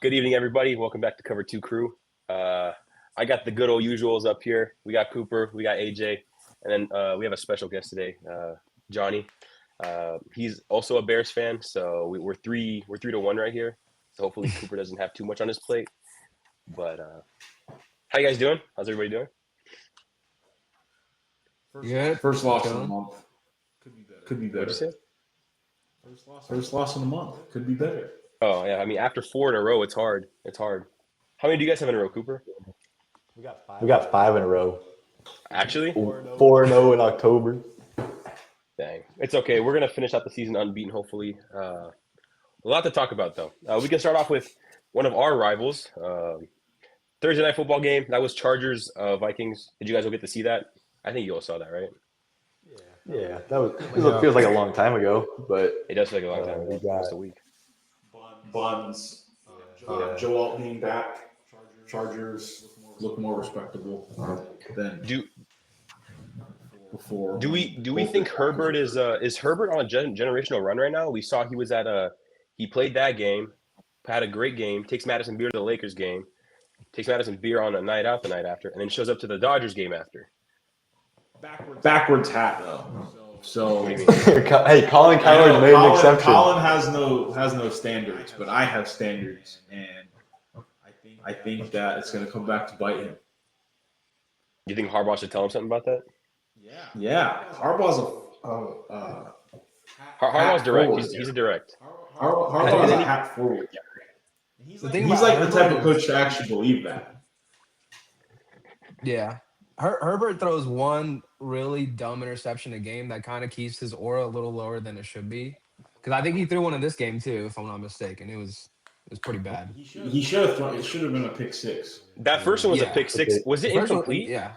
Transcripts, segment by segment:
Good evening, everybody. Welcome back to Cover 2 Crew. I got the good old usuals up here. We got Cooper, we got AJ, and then we have a special guest today, Jony. He's also a Bears fan, so we're 3-1 right here. So hopefully Cooper doesn't have too much on his plate. But how you guys doing? How's everybody doing? First loss in the month. Could be better. What'd you say? First loss in the month. Could be better. Oh yeah, I mean after 4 in a row, it's hard. How many do you guys have in a row, Cooper? We got 5 in a row. Actually? 4-0 in October. Dang. It's okay. We're going to finish out the season unbeaten, hopefully. A lot to talk about, though. We can start off with one of our rivals. Thursday night football game. That was Chargers Vikings. Did you guys all get to see that? I think you all saw that, right? Yeah, it feels like a long time ago, but it does feel like a long time ago. Almost a week. Buns. Joe Alt being back. Chargers look more respectable than before. Do we think Herbert is Herbert on a generational run right now? We saw he was at he played that game, had a great game, takes Madison Beer to the Lakers game, takes Madison Beer on a night out the night after, and then shows up to the Dodgers game after. Backwards hat though. So hey, Colin Cowherd made an exception. Colin has no standards, but I have standards, and I think that it's going to come back to bite him. You think Harbaugh should tell him something about that? Yeah. Harbaugh's Harbaugh's direct. He's a direct. Harbaugh's a hat forward. He's like the type of coach to actually believe that. Yeah. Herbert throws one really dumb interception a game that kind of keeps his aura a little lower than it should be. Because I think he threw one in this game too, if I'm not mistaken. It was pretty bad. He should have thrown. It should have been a pick six. That first one was a pick six. Was it incomplete? Yeah.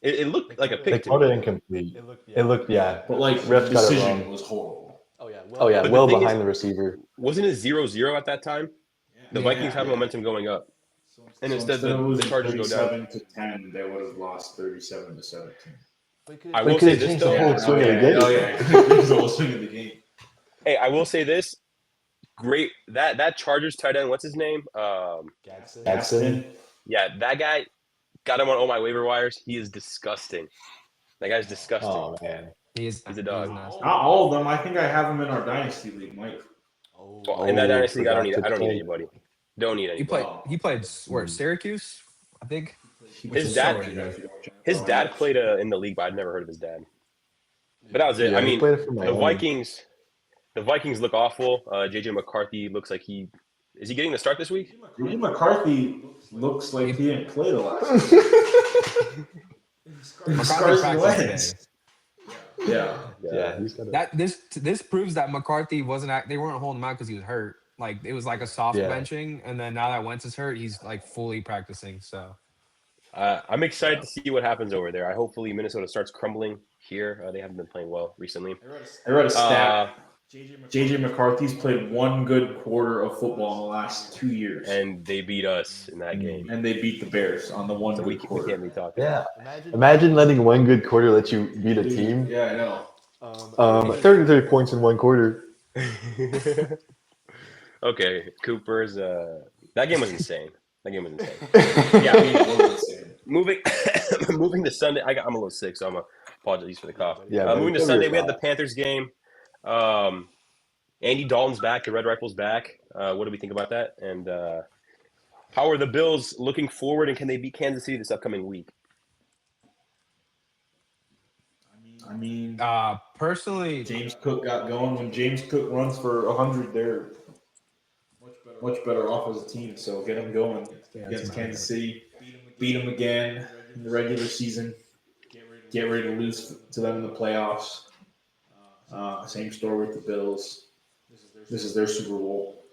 It looked like a pick. They called it incomplete. It looked, yeah. But like refs the got it decision wrong. was horrible. Oh yeah, But well the thing behind is, the receiver. Wasn't it 0-0 at that time? The Vikings had momentum going up, and instead the Chargers go down. 37-10, they would have lost 37-17. I will say this though. The whole swing of the game. Oh yeah, the whole swing of the game. Hey, I will say this. Great that Chargers tight end. What's his name? Jackson. Yeah, that guy got him on all my waiver wires. He is disgusting. That guy's disgusting. Oh man, He's a dog. Not all of them. I think I have them in our dynasty league, Mike. Well, in that dynasty league, I don't need anybody. Don't need anybody. He played where? Syracuse, I think. His dad played in the league, but I'd never heard of his dad. But that was it. Yeah, I mean, the Vikings look awful. JJ McCarthy looks like is he getting the start this week? JJ McCarthy looks like he didn't play the last week. McCarthy practiced today. Yeah. This proves that McCarthy they weren't holding him out because he was hurt. Like it was like a soft benching, and then now that Wentz is hurt, he's like fully practicing. So I'm excited to see what happens over there. Hopefully Minnesota starts crumbling here. They haven't been playing well recently. I read a stat. JJ McCarthy's played one good quarter of football in the last 2 years, and they beat us in that game. And they beat the Bears on the one so good quarter. We can't be talking. Yeah. Imagine letting one good quarter let you beat a team. Yeah, I know. 33 points in one quarter. Okay, Cooper's. That game was insane. Yeah, moving to Sunday. I'm a little sick, so I'm apologies for the cough. Yeah, moving to Sunday, we had the Panthers game. Andy Dalton's back. The Red Rifle's back. What do we think about that? And how are the Bills looking forward? And can they beat Kansas City this upcoming week? I mean, personally, James Cook got going. When James Cook runs for 100, they're much better off as a team. So get him going against Kansas City. Beat them again in the regular season. Get ready to lose to them in the playoffs. Same story with the Bills. This is their Super Bowl.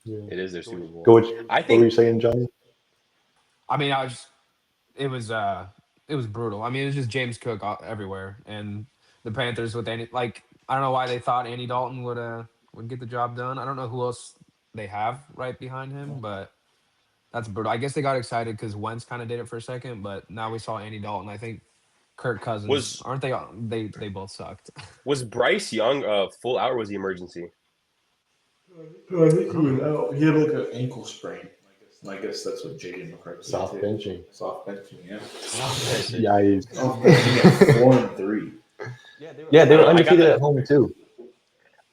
Yeah. It is their Super Bowl. What were you saying, Johnny? I mean, it was brutal. I mean, it was just James Cook everywhere, and the Panthers with I don't know why they thought Andy Dalton would get the job done. I don't know who else they have right behind him, but that's brutal. I guess they got excited because Wentz kind of did it for a second, but now we saw Andy Dalton. I think Kirk Cousins aren't they? They both sucked. Was Bryce Young full out or was he emergency? I think he was out. He had like an ankle sprain. I guess that's what JJ McCarthy Soft benching. Soft benching, yeah. Yikes. Soft benching at 4-3. Yeah, they were I got undefeated that. at home too.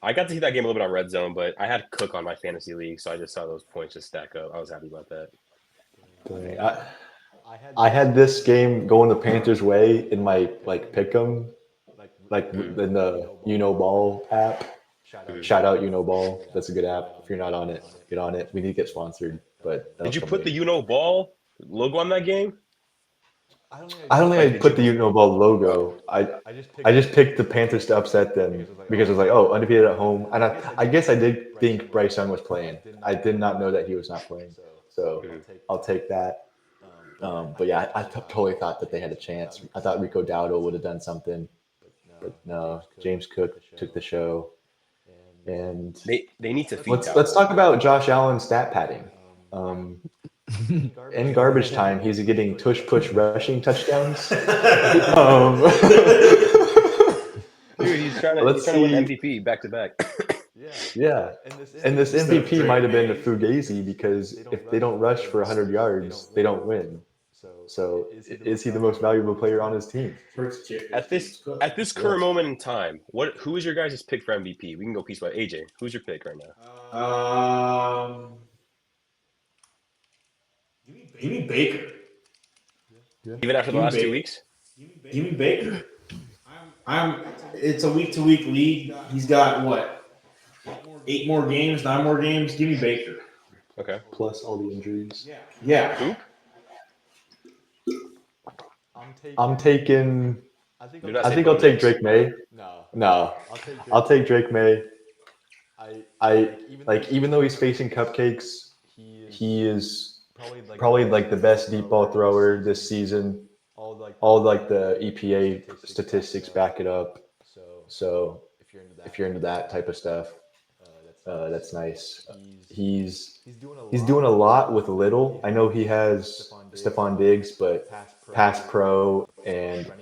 I got to see that game a little bit on Red Zone, but I had Cook on my fantasy league, so I just saw those points just stack up. I was happy about that. I had this game going the Panthers' way in my pick'em, in the Ball app. Shout out Ball. That's a good app. If you're not on it, get on it. We need to get sponsored, but Did you put the Ball logo on that game? I don't think I put the Ball logo. Oh. I just picked the Panthers to upset them because it was like, oh, undefeated at home, and I guess I did think Bryce Young was playing. I did not know that he was not playing, so I'll take that. But yeah, I totally thought that they had a chance. I thought Rico Dowdle would have done something, but no. James Cook took the show, and They need to feed let's talk about Josh Allen's stat padding. In garbage time, he's getting tush-push rushing touchdowns. Dude, he's trying to win MVP back to back. Yeah, and this MVP might have been a Fugazi because if they don't rush for 100 yards, they don't win. So is he the most valuable player on his team? At this current moment in time, who is your guys' pick for MVP? We can go piece by AJ. Who's your pick right now? Give me Baker. Even after the last 2 weeks? Give me Baker. It's a week-to-week league. He's got what? 8 more games, 9 more games. Give me Baker. Okay. Plus all the injuries. Yeah. Who? I'm taking. I think I'll take Drake May. No, I'll take Drake May. Even though he's facing cupcakes, he is probably the best deep ball thrower this season. All the EPA statistics back it up. So if you're into that type of stuff, that's nice. He's doing a lot with little. I know he has Stephon Diggs, but pass pro and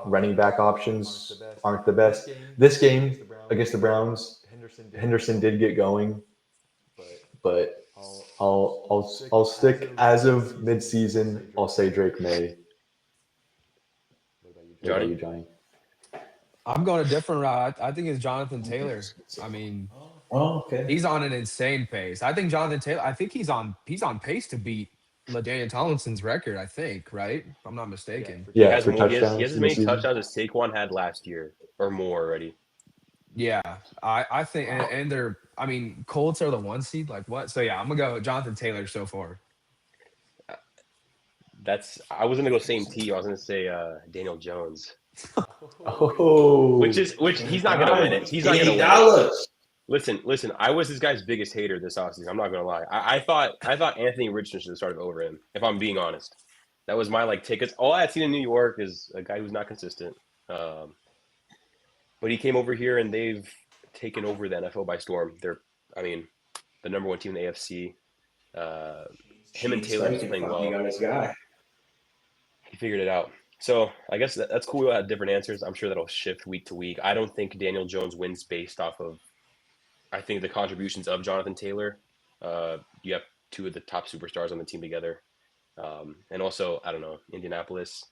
running back options aren't the best. This game against the Browns, Henderson did get going, but I'll stick as of midseason. I'll say Drake May. What about you, Johnny? I'm going a different route. I think it's Jonathan Taylor. I mean, okay. He's on an insane pace. I think Jonathan Taylor. I think he's on pace to beat LaDainian Tomlinson's record. I think, right? If I'm not mistaken. He has for touchdowns. He has as many touchdowns as Saquon had last year, or more already. Yeah, I think, and they're. I mean, Colts are the 1 seed. Like what? So yeah, I'm gonna go Jonathan Taylor so far. I was gonna go same T. I was gonna say Daniel Jones. Oh, Which he's not gonna win it. He's not gonna win it. Listen. I was this guy's biggest hater this offseason. I'm not gonna lie. I thought Anthony Richardson should have started over him. If I'm being honest, that was my take. Cause all I had seen in New York is a guy who's not consistent. But he came over here and they've taken over the NFL by storm. They're, the number 1 team in the AFC. Him and Taylor are playing well. He figured it out. So I guess that's cool. We'll have different answers. I'm sure that'll shift week to week. I don't think Daniel Jones wins based off of, I think, the contributions of Jonathan Taylor. You have 2 of the top superstars on the team together. And also, I don't know, Indianapolis.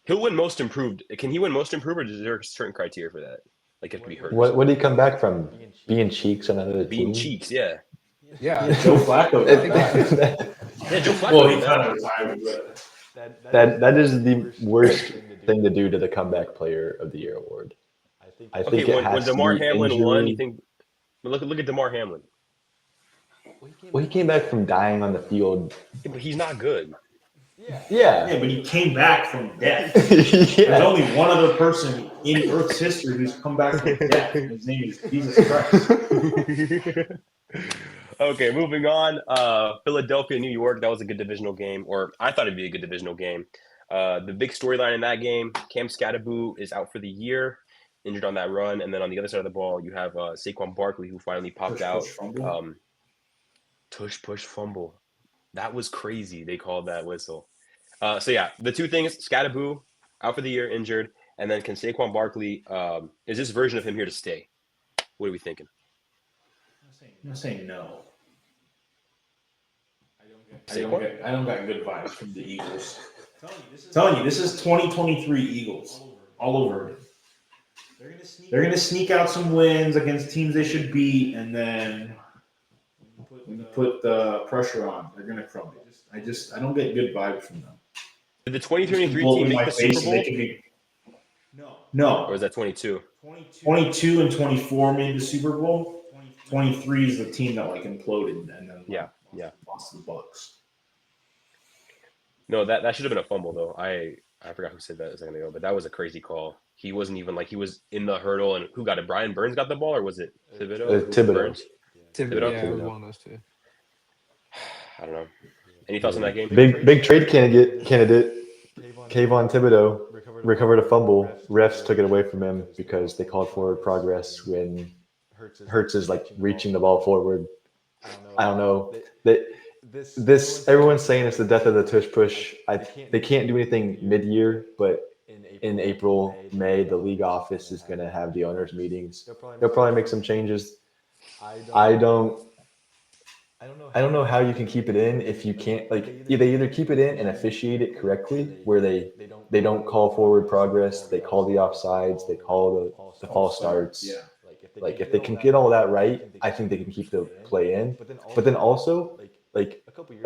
He'll win most improved. Can he win most improved, or is there a certain criteria for that? Like, if he hurt. What did he come back from? Being cheeks on another team? Being cheeks, yeah. Yeah, Joe Flacco. Yeah, Joe Flacco. Well, he kind of retired, but that is the worst thing to do to the comeback player of the year award. I think when DeMar Hamlin won, you think? Look at DeMar Hamlin. Well, he came back from dying on the field. Yeah, but he's not good. Yeah, but he came back from death. Yeah. There's only one other person in Earth's history who's come back from death. His name is Jesus Christ. Okay, moving on. Philadelphia, New York. That was a good divisional game, or I thought it'd be a good divisional game. The big storyline in that game: Cam Scatterboo is out for the year, injured on that run, and then on the other side of the ball, you have Saquon Barkley, who finally popped out. Tush push fumble. That was crazy. They called that whistle. So yeah, the 2 things: Scatterboo out for the year, injured, and then can Saquon Barkley? Is this version of him here to stay? What are we thinking? I'm saying no. Saquon? I don't got good vibes from the Eagles. Telling you, this is 2023 Eagles all over. They're gonna sneak out some wins against teams they should beat, and then when you put the pressure on, they're gonna crumble. I don't get good vibes from them. Did the 2023 team make the Super Bowl? No. Or was that 22? 22 and 24 made the Super Bowl. 23 is the team that like imploded and then lost to the Bucks. No, that should have been a fumble though. I forgot who said that a second ago, but that was a crazy call. He wasn't even he was in the hurdle, and who got it? Brian Burns got the ball, or was it Thibodeau? Thibodeau. Thibodeau. Yeah, it was one of those two. I don't know. Any thoughts on that game? Big trade candidate. Kayvon Thibodeau recovered a fumble. Refs took it away from him because they called forward progress when Hurts is reaching the ball forward. I don't know. Everyone's saying it's the death of the tush push. They can't do anything mid-year, but in April, May, the league office is going to have the owners' meetings. They'll probably make some changes. I don't know how you can keep it in if you can't they either keep it in and officiate it correctly, where they don't call forward progress, they call the offsides, they call the false starts. Yeah. If they can get all that right, I think they can keep the play in. But then also, a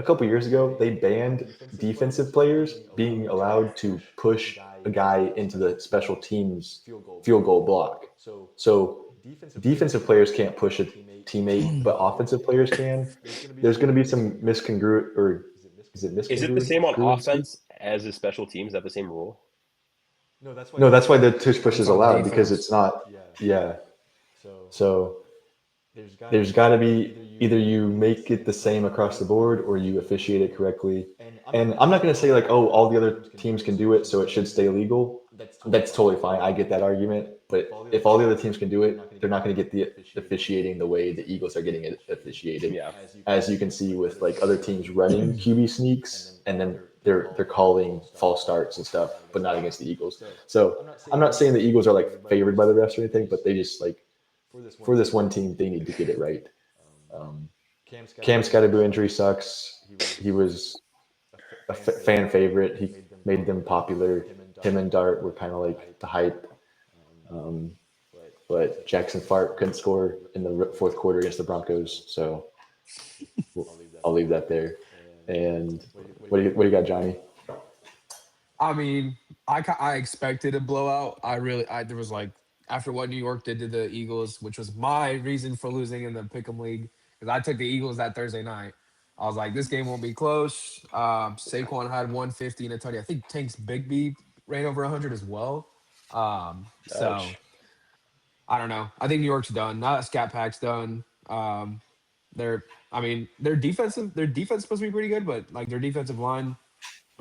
couple years ago, they banned defensive players being allowed to push a guy into the special teams field goal block. So defensive players can't push a teammate, but offensive players can. There's going to be some miscongruent, or is it miscongruent? Is it the same on offense as the special teams? Is that the same rule? No, that's why the tush push is allowed, because it's not. Yeah. So there's got to be either you make it the same across the board or you officiate it correctly. And I'm not going to say all the other teams can do it, so it should stay legal. That's totally fine. I get that argument. But if all the other teams can do it, they're not going to get the officiating the way the Eagles are getting it officiated. Yeah. As you can see with other teams running QB sneaks, and then they're calling false starts and stuff, but not against the Eagles. So I'm not saying the Eagles are favored by the refs or anything, but they just for this one team, they need to get it right. Cam Scottaboo injury sucks. He was a fan favorite. He made them popular. Him and Dart were kind of the hype. But Jackson Fart couldn't score in the fourth quarter against the Broncos, so I'll leave that there. And what do you got, Johnny? I mean, I expected a blowout. There was after what New York did to the Eagles, which was my reason for losing in the Pick'em League, because I took the Eagles that Thursday night. I was like, this game won't be close. Saquon had 150 and a touchdown. I think Tank's Bigby ran over 100 as well. So I don't know. I think New York's done. Now that Scat Pack's done. Their defense is supposed to be pretty good, but their defensive line,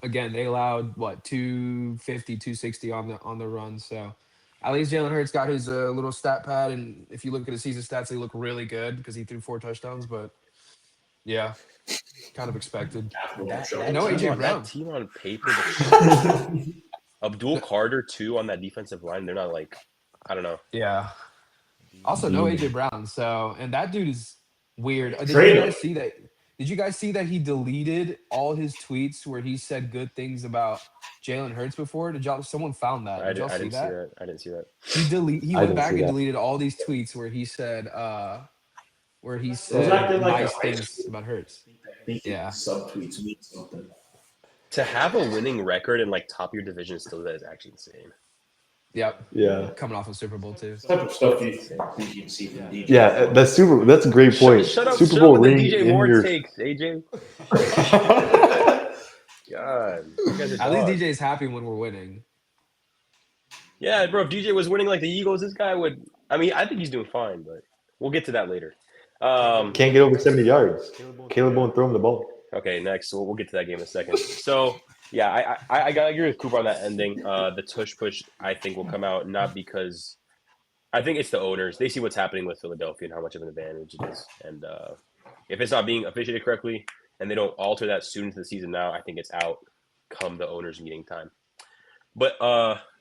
again, they allowed 250, 260 on the run. So at least Jalen Hurts got his little stat pad, and if you look at his season stats, they look really good because he threw 4 touchdowns. But yeah, kind of expected. No AJ Brown. That team on paper, Abdul Carter too on that defensive line. They're not I don't know. Yeah. Also, no AJ Brown. So, and that dude is weird. Did you guys see that he deleted all his tweets where he said good things about Jalen Hurts before? Someone found that? Did y'all see that? I didn't see that. He went back and deleted all these tweets where he said nice things about Hurts. Yeah. Subtweets mean something. To have a winning record in top of your division still, that is actually insane. Yep. Yeah. Coming off a Super Bowl too. What type of stuff do you can see from DJ? Yeah, that's a great point. Shut up, Super Bowl ring DJ in Moore your takes, AJ. God. At least DJ's happy when we're winning. Yeah, bro. If DJ was winning the Eagles, this guy would. I mean, I think he's doing fine, but we'll get to that later. Can't get over 70 yards. Caleb won't throw him the ball. Okay, next. So we'll get to that game in a second. So, yeah, I got to agree with Cooper on that ending. The tush push, I think, will come out not because I think it's the owners. They see what's happening with Philadelphia and how much of an advantage it is. And if it's not being officiated correctly and they don't alter that soon into the season now, I think it's out come the owners' meeting time. But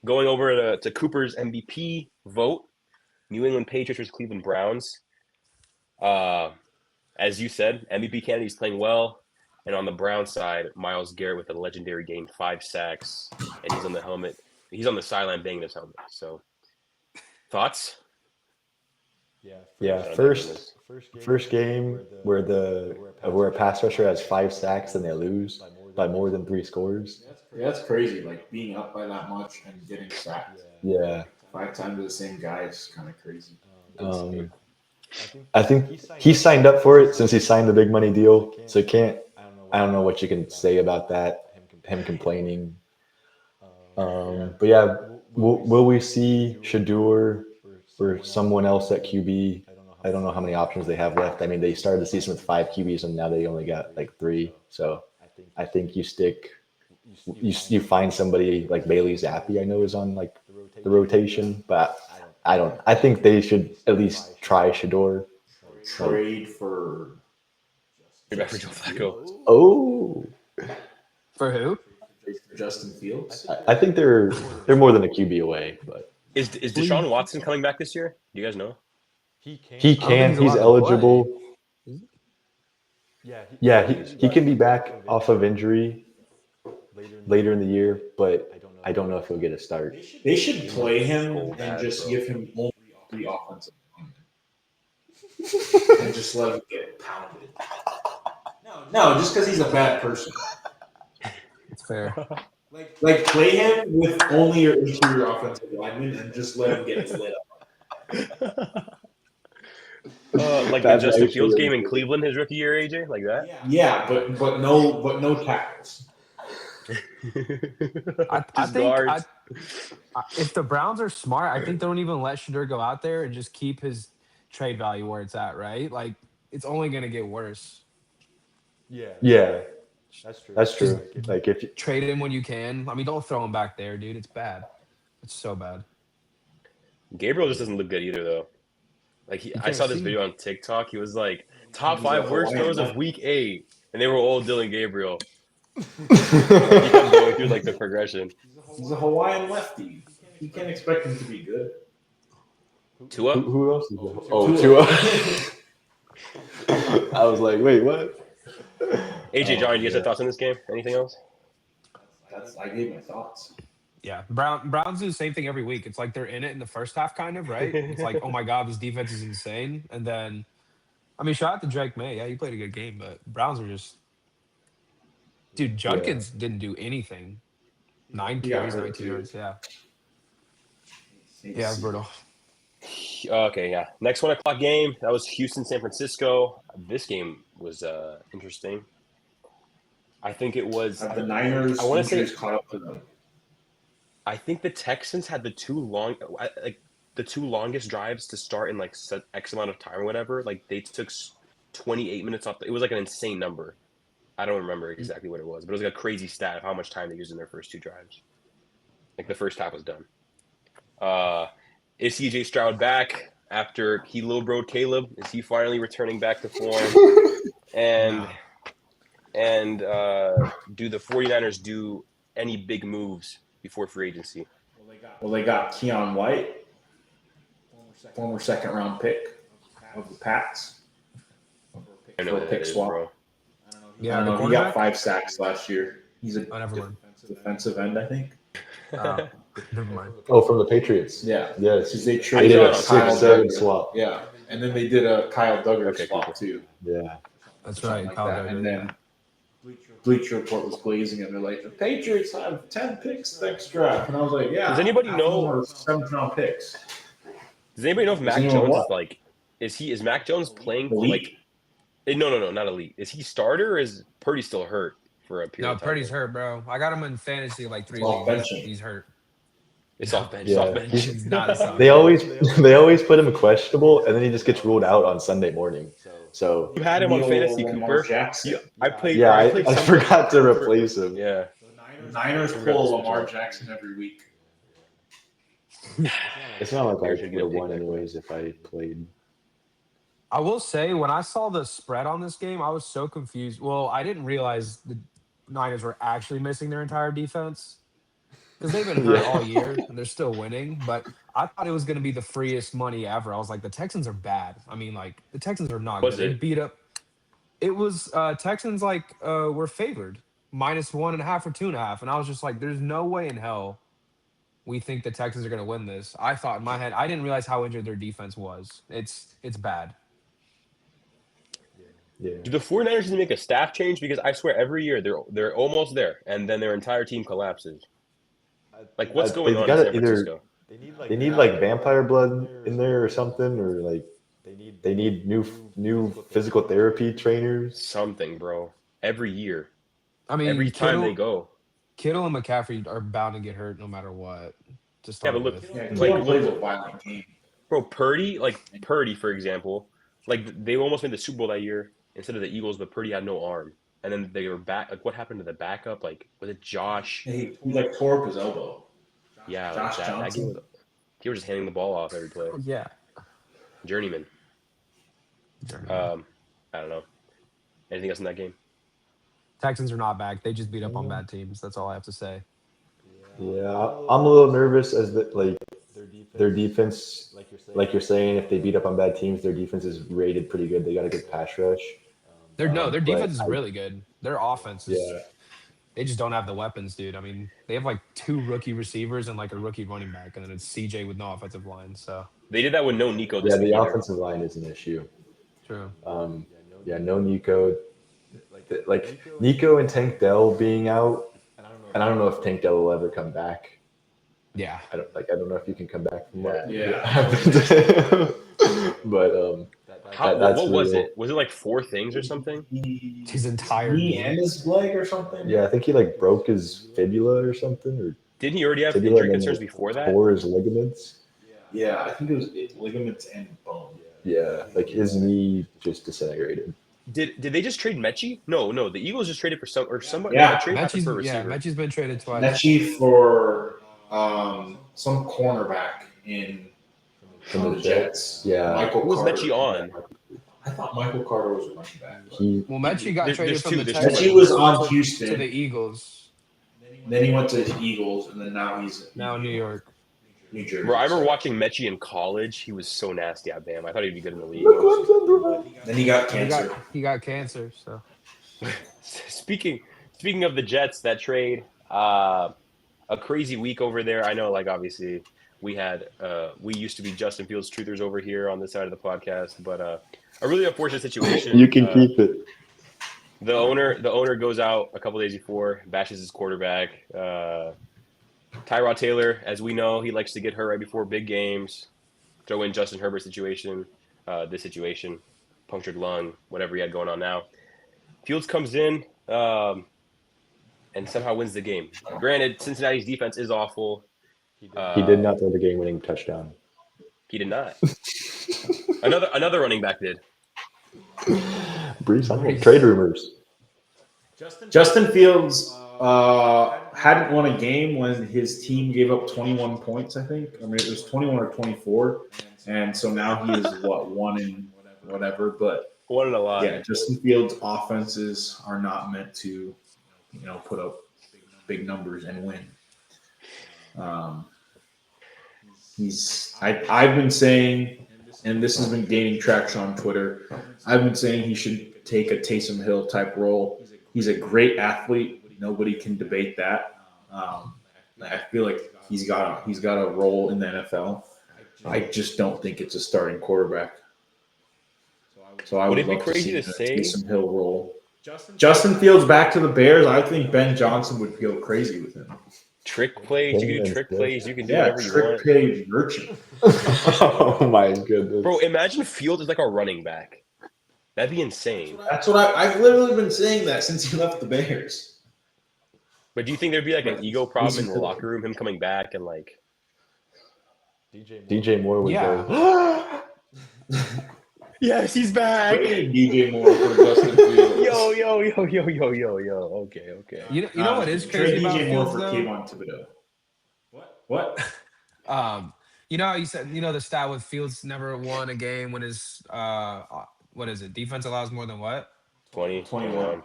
going over to Cooper's MVP vote, New England Patriots versus Cleveland Browns. As you said, MVP candidate is playing well. And on the Brown side, Myles Garrett with a legendary game, 5 sacks, and he's on the helmet. He's on the sideline banging his helmet. So, thoughts? Yeah, first game where a pass rusher has 5 sacks and they lose by more than 3 scores. Yeah, that's crazy. Like being up by that much and getting sacked Yeah. 5 times to the same guy is kind of crazy. I think he signed up for it since he signed the big money deal. So I don't know what you can say about that, him complaining. But yeah, will we see Shador or someone else at QB? I don't know how many options they have left. I mean, they started the season with 5 QBs and now they only got like 3. So I think you find somebody like Bailey Zappi, I know is on like the rotation, but I think they should at least try Shador. Trade for Joe Flacco. Oh, For who? Justin Fields. I think they're more than a QB away, but Is Deshaun Watson coming back this year? Do you guys know? he think can. he's He's allowed to eligible. play. Yeah, he can be back off of injury later in the year, but I don't know if he'll get a start. They should play him So and bad, just bro. give him only 3 offensive linemen. And just let him get pounded. No, just because he's a bad person. It's fair. Like play him with only your interior offensive lineman and just let him get lit up. Like the Justin Fields game in Cleveland his rookie year, AJ, like that. Yeah, but no tackles. I Just think guards. if the Browns are smart, I think they don't even let Shador go out there and just keep his trade value where it's at, right? Like it's only going to get worse. Yeah, that's true. Like if you, Trade him when you can. I mean, don't throw him back there, dude. It's bad. It's so bad. Gabriel just doesn't look good either, though. Like I can't saw this see. video on TikTok. He was like top He's a 5 worst Hawaiian throws of lefty. week 8, and they were all Dylan Gabriel. He kept going through like the progression. He's a Hawaiian lefty. You can't expect him to be good. Tua. who else is there? Oh, Tua. I was like, wait, what? AJ, Johnny, do you guys have thoughts on this game? Anything else? I gave my thoughts. Yeah, Browns do the same thing every week. It's like they're in it in the first half, kind of, right? It's like, oh my god, this defense is insane, and then, I mean, shout out to Drake May. Yeah, he played a good game, but Browns are just, dude. Judkins didn't do anything. 9 He got carries, hurt, 19 too. yards. Yeah, brutal. Okay, yeah. Next 1 o'clock game. That was Houston, San Francisco. This game was interesting. I think it was. The Niners I want to say. caught up to them. I think the Texans had the 2 longest drives to start in like X amount of time or whatever. Like they took 28 minutes off. It was like an insane number. I don't remember exactly what it was, but it was like a crazy stat of how much time they used in their first 2 drives. Like the first half was done. Is CJ Stroud back after he little broed Caleb? Is he finally returning back to form? And do the 49ers do any big moves before free agency? Well, they got Keon White, former 2nd round pick of the Pats. I know what that is, bro. I don't know. He got 5 sacks last year. He's a never mind. defensive end, I think. Never mind. Oh, from the Patriots. Yeah. Yes. Because they They traded did a a Kyle 6-7 Duggar. swap. Yeah. And then they did a Kyle Duggar Okay, swap, cool. too. Yeah. That's Something right. like Kyle that. Duggar, And then Bleacher Report was glazing and they're like, the Patriots have 10 picks next draft. And I was like, yeah. Does anybody half of them know- are 7th round picks. Does anybody know if Mac anyone Jones what? is like? Is Mac Jones playing Elite? like? No, not elite. Is he starter? Or is Purdy still hurt for a period? No, of time? Purdy's hurt, bro. I got him in fantasy like 3 Off leagues. benching. He's hurt. It's off bench. Yeah. It's off bench. He's not a starter. They always put him questionable, and then he just gets ruled out on Sunday morning. So You had him on Neil fantasy, Lamar Cooper. Jackson. I played. yeah, I I played some- forgot to replace him. Yeah. The Niners pull Lamar Jackson every week. It's not like I Should would get have a pick won back. anyways if I played. I will say, when I saw the spread on this game, I was so confused. Well, I didn't realize the Niners were actually missing their entire defense because they've been hurt all year and they're still winning. But I thought it was going to be the freest money ever. I was like, the Texans are bad. I mean, like the Texans are not Was good. They it? beat up. It was Texans were favored -1.5 or 2.5, and I was just like, "There's no way in hell we think the Texans are going to win this." I thought in my head, I didn't realize how injured their defense was. It's bad. Yeah. Do the 49ers need to make a staff change? Because I swear every year they're almost there, and then their entire team collapses. Like, what's going on in San Francisco? They need like vampire blood in there or something, or like they need new physical therapy trainers. Something, bro. Every year, I mean, every time they go. Kittle and McCaffrey are bound to get hurt no matter what. To Yeah, start but look, with. Yeah, like, Kittle plays a violent game. bro, Purdy, for example, like they almost made the Super Bowl that year instead of the Eagles, but Purdy had no arm, and then they were back. Like, what happened to the backup? Like, was it Josh? He like tore up his elbow. Yeah, Josh like that Johnson. game was, he was just handing the ball off every play. Yeah. Journeyman. I don't know. Anything else in that game? Texans are not back. They just beat up on bad teams. That's all I have to say. Yeah, I'm a little nervous as their defense, like you're saying, if they beat up on bad teams, their defense is rated pretty good. They got a good pass rush. Their but defense is really good. Their offense is. Yeah. They just don't have the weapons, dude. I mean, they have like 2 rookie receivers and like a rookie running back, and then it's CJ with no offensive line. So They did that with no Nico. This Yeah, the week either. offensive line is an issue. true. Yeah, no Nico. Like Nico and Tank Dell being out, and I don't know if Tank Dell will ever come back. Yeah. I don't know if you can come back from what Yeah. happened. But that's what was real. it? Was it like 4 things or something? His entire knee knee. and his leg or something. Yeah, I think he like broke his fibula or something, or Didn't he already have fibula injury and concerns then before that? tore his ligaments. Yeah, I think it was ligaments and bone. Yeah, like his knee just disintegrated. Did they just trade Mechie? No. The Eagles just traded for somebody. Yeah. Trade happened for a receiver. Mechie's been traded twice. Mechie for some cornerback from the Jets. Yeah. Michael Who was Carter. Mechie on? I thought Michael Carter was a running back. Mechie got There's traded from two- the there's Texans. two. Mechie was on to Houston. the Eagles. Then he went to the Eagles, and then now he's Now in New York. New Jersey. Bro, I remember watching Mechie in college. He was so nasty at Bam. I thought he'd be good in the league. Then he got cancer. He got cancer. So Speaking of the Jets, that trade, a crazy week over there. I know, like, obviously we used to be Justin Fields truthers over here on this side of the podcast, but a really unfortunate situation. You can keep it. The owner goes out a couple days before, bashes his quarterback. Tyrod Taylor, as we know, he likes to get hurt right before big games. Throw in Justin Herbert's situation, this situation, punctured lung, whatever he had going on now. Fields comes in and somehow wins the game. Granted, Cincinnati's defense is awful. He did not throw the game-winning touchdown. He did not. Another running back did. Brees, trade rumors. Justin Fields hadn't won a game when his team gave up 21 points, I think. I mean, it was 21 or 24. And so now he is, 1 in whatever. But, One in a lot. yeah, Justin Fields' offenses are not meant to, put up big numbers and win. I've been saying, and this has been gaining traction on Twitter, I've been saying he should take a Taysom Hill type role. He's a great athlete. Nobody can debate that. I feel like he's got a role in the NFL. I just don't think it's a starting quarterback. So I would it be love crazy to to see say? the Taysom Hill role. Justin Fields back to the Bears. I think Ben Johnson would go crazy with him. Trick plays. You can do trick plays. You can do Yeah, whatever you trick want. play merchant. Oh my goodness. Bro, imagine Fields is like a running back. That'd be insane. That's what I've literally been saying that since he left the Bears. But do you think there'd be like an ego problem in the locker room, him coming back and like DJ Moore would Yeah. go. yes, he's back. DJ Moore for Justin Fields. Yo. Okay. you know what is Trade crazy about DJ Moore Fields for though? Kayvon Thibodeau. What? You know how you said the stat with Fields never won a game when his what is it? Defense allows more than what? 21.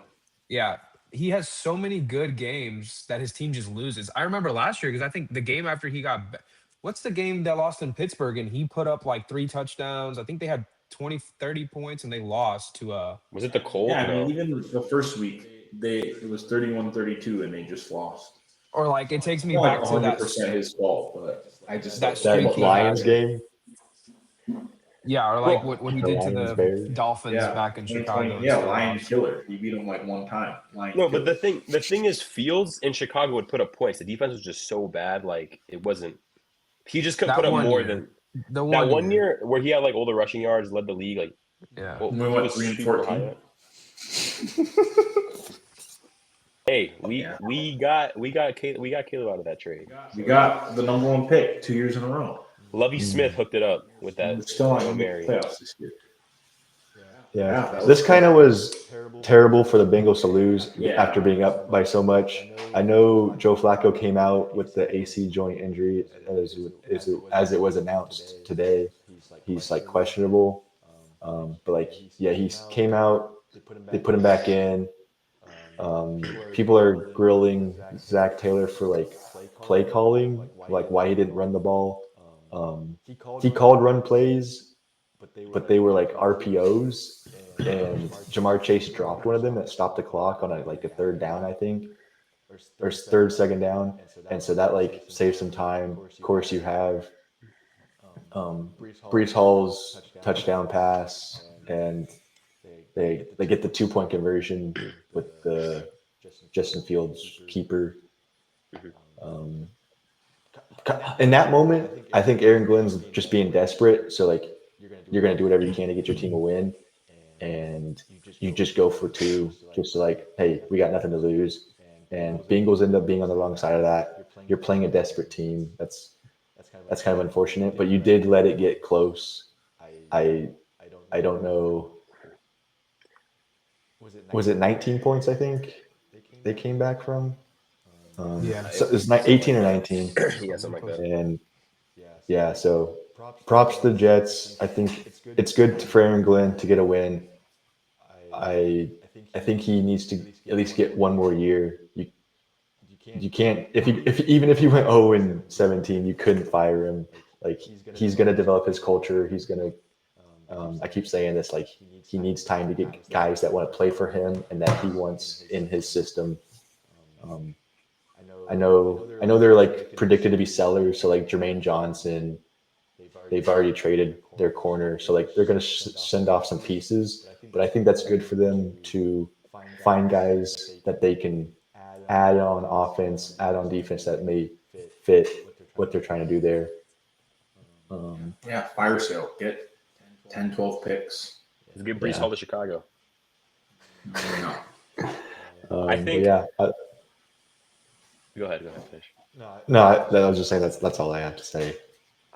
Yeah. He has so many good games that his team just loses. I remember last year because I think the game after he got what's the game that lost in Pittsburgh and he put up like 3 touchdowns. I think they had 20, 30 points, and they lost to Was it the Colts? Yeah, I No. mean, even the first week, it was 31-32, and they just lost. or like it takes me Not like back to that 100% his fault, but I just that like streak That he Lions had. game, Yeah, or like what he the did to Lions the Bears. Dolphins Yeah, back in 2020. Chicago. And Yeah, still Lion lost. killer. He beat him like one time. Lion No, killer. but the thing is, Fields in Chicago would put up points. The defense was just so bad, like it wasn't. He just couldn't That put up one more year. than The that one one year where he had like all the rushing yards, led the league. Like, Yeah. well, We he went was 3 and super 14. high up. Hey, we got Caleb out of that trade. We got the number 1 pick 2 years in a row. Lovey Smith hooked it up with that. We're still not going to Mary. make the playoffs this year. Yeah, that was this kind of cool. was terrible for the Bengals to lose Yeah. after being up by so much. I know Joe Flacco came out with the AC joint injury as it was announced today. He's like questionable, but like yeah, he came out. They put him back in. People are grilling Zach Taylor for like play calling, like why he didn't run the ball. He called run plays, but they were like RPOs, and Jamar Chase dropped one of them that stopped the clock on a 3rd down, I think, or 2nd down, and so that like saved some time. Of course, you have Brees Hall's touchdown pass, and they get the 2-point conversion with the Justin Fields keeper. In that moment, I think Aaron Glenn's just being desperate. So like, you're gonna do whatever you can to get your team a win, and you just go for 2, just to like, hey, we got nothing to lose. And Bengals end up being on the wrong side of that. You're playing a desperate team. That's kind of unfortunate, but you did let it get close. I don't know. Was it 19 points? I think they came back from. Yeah. So it's 18 or 19. Yeah, something like that. And yeah, so props to the Jets. I think it's good for Aaron Glenn to get a win. I think he needs to at least get one more year. You can't if even if he went 0-17, you couldn't fire him. Like he's gonna develop his culture. He's gonna. I keep saying this, like he needs time to get guys that want to play for him and that he wants in his system. I know they're like predicted to be sellers. So like Jermaine Johnson, they've already traded their corner. So like they're going to send off some pieces, but I think that's good for them to find guys that they can add on offense, add on defense that may fit what they're trying to do there. Yeah, fire sale. Get 10, 12 picks. Let's get Brees Hall to Chicago. No. I think. Yeah. Go ahead, Fish. No, I was just saying that's all I have to say.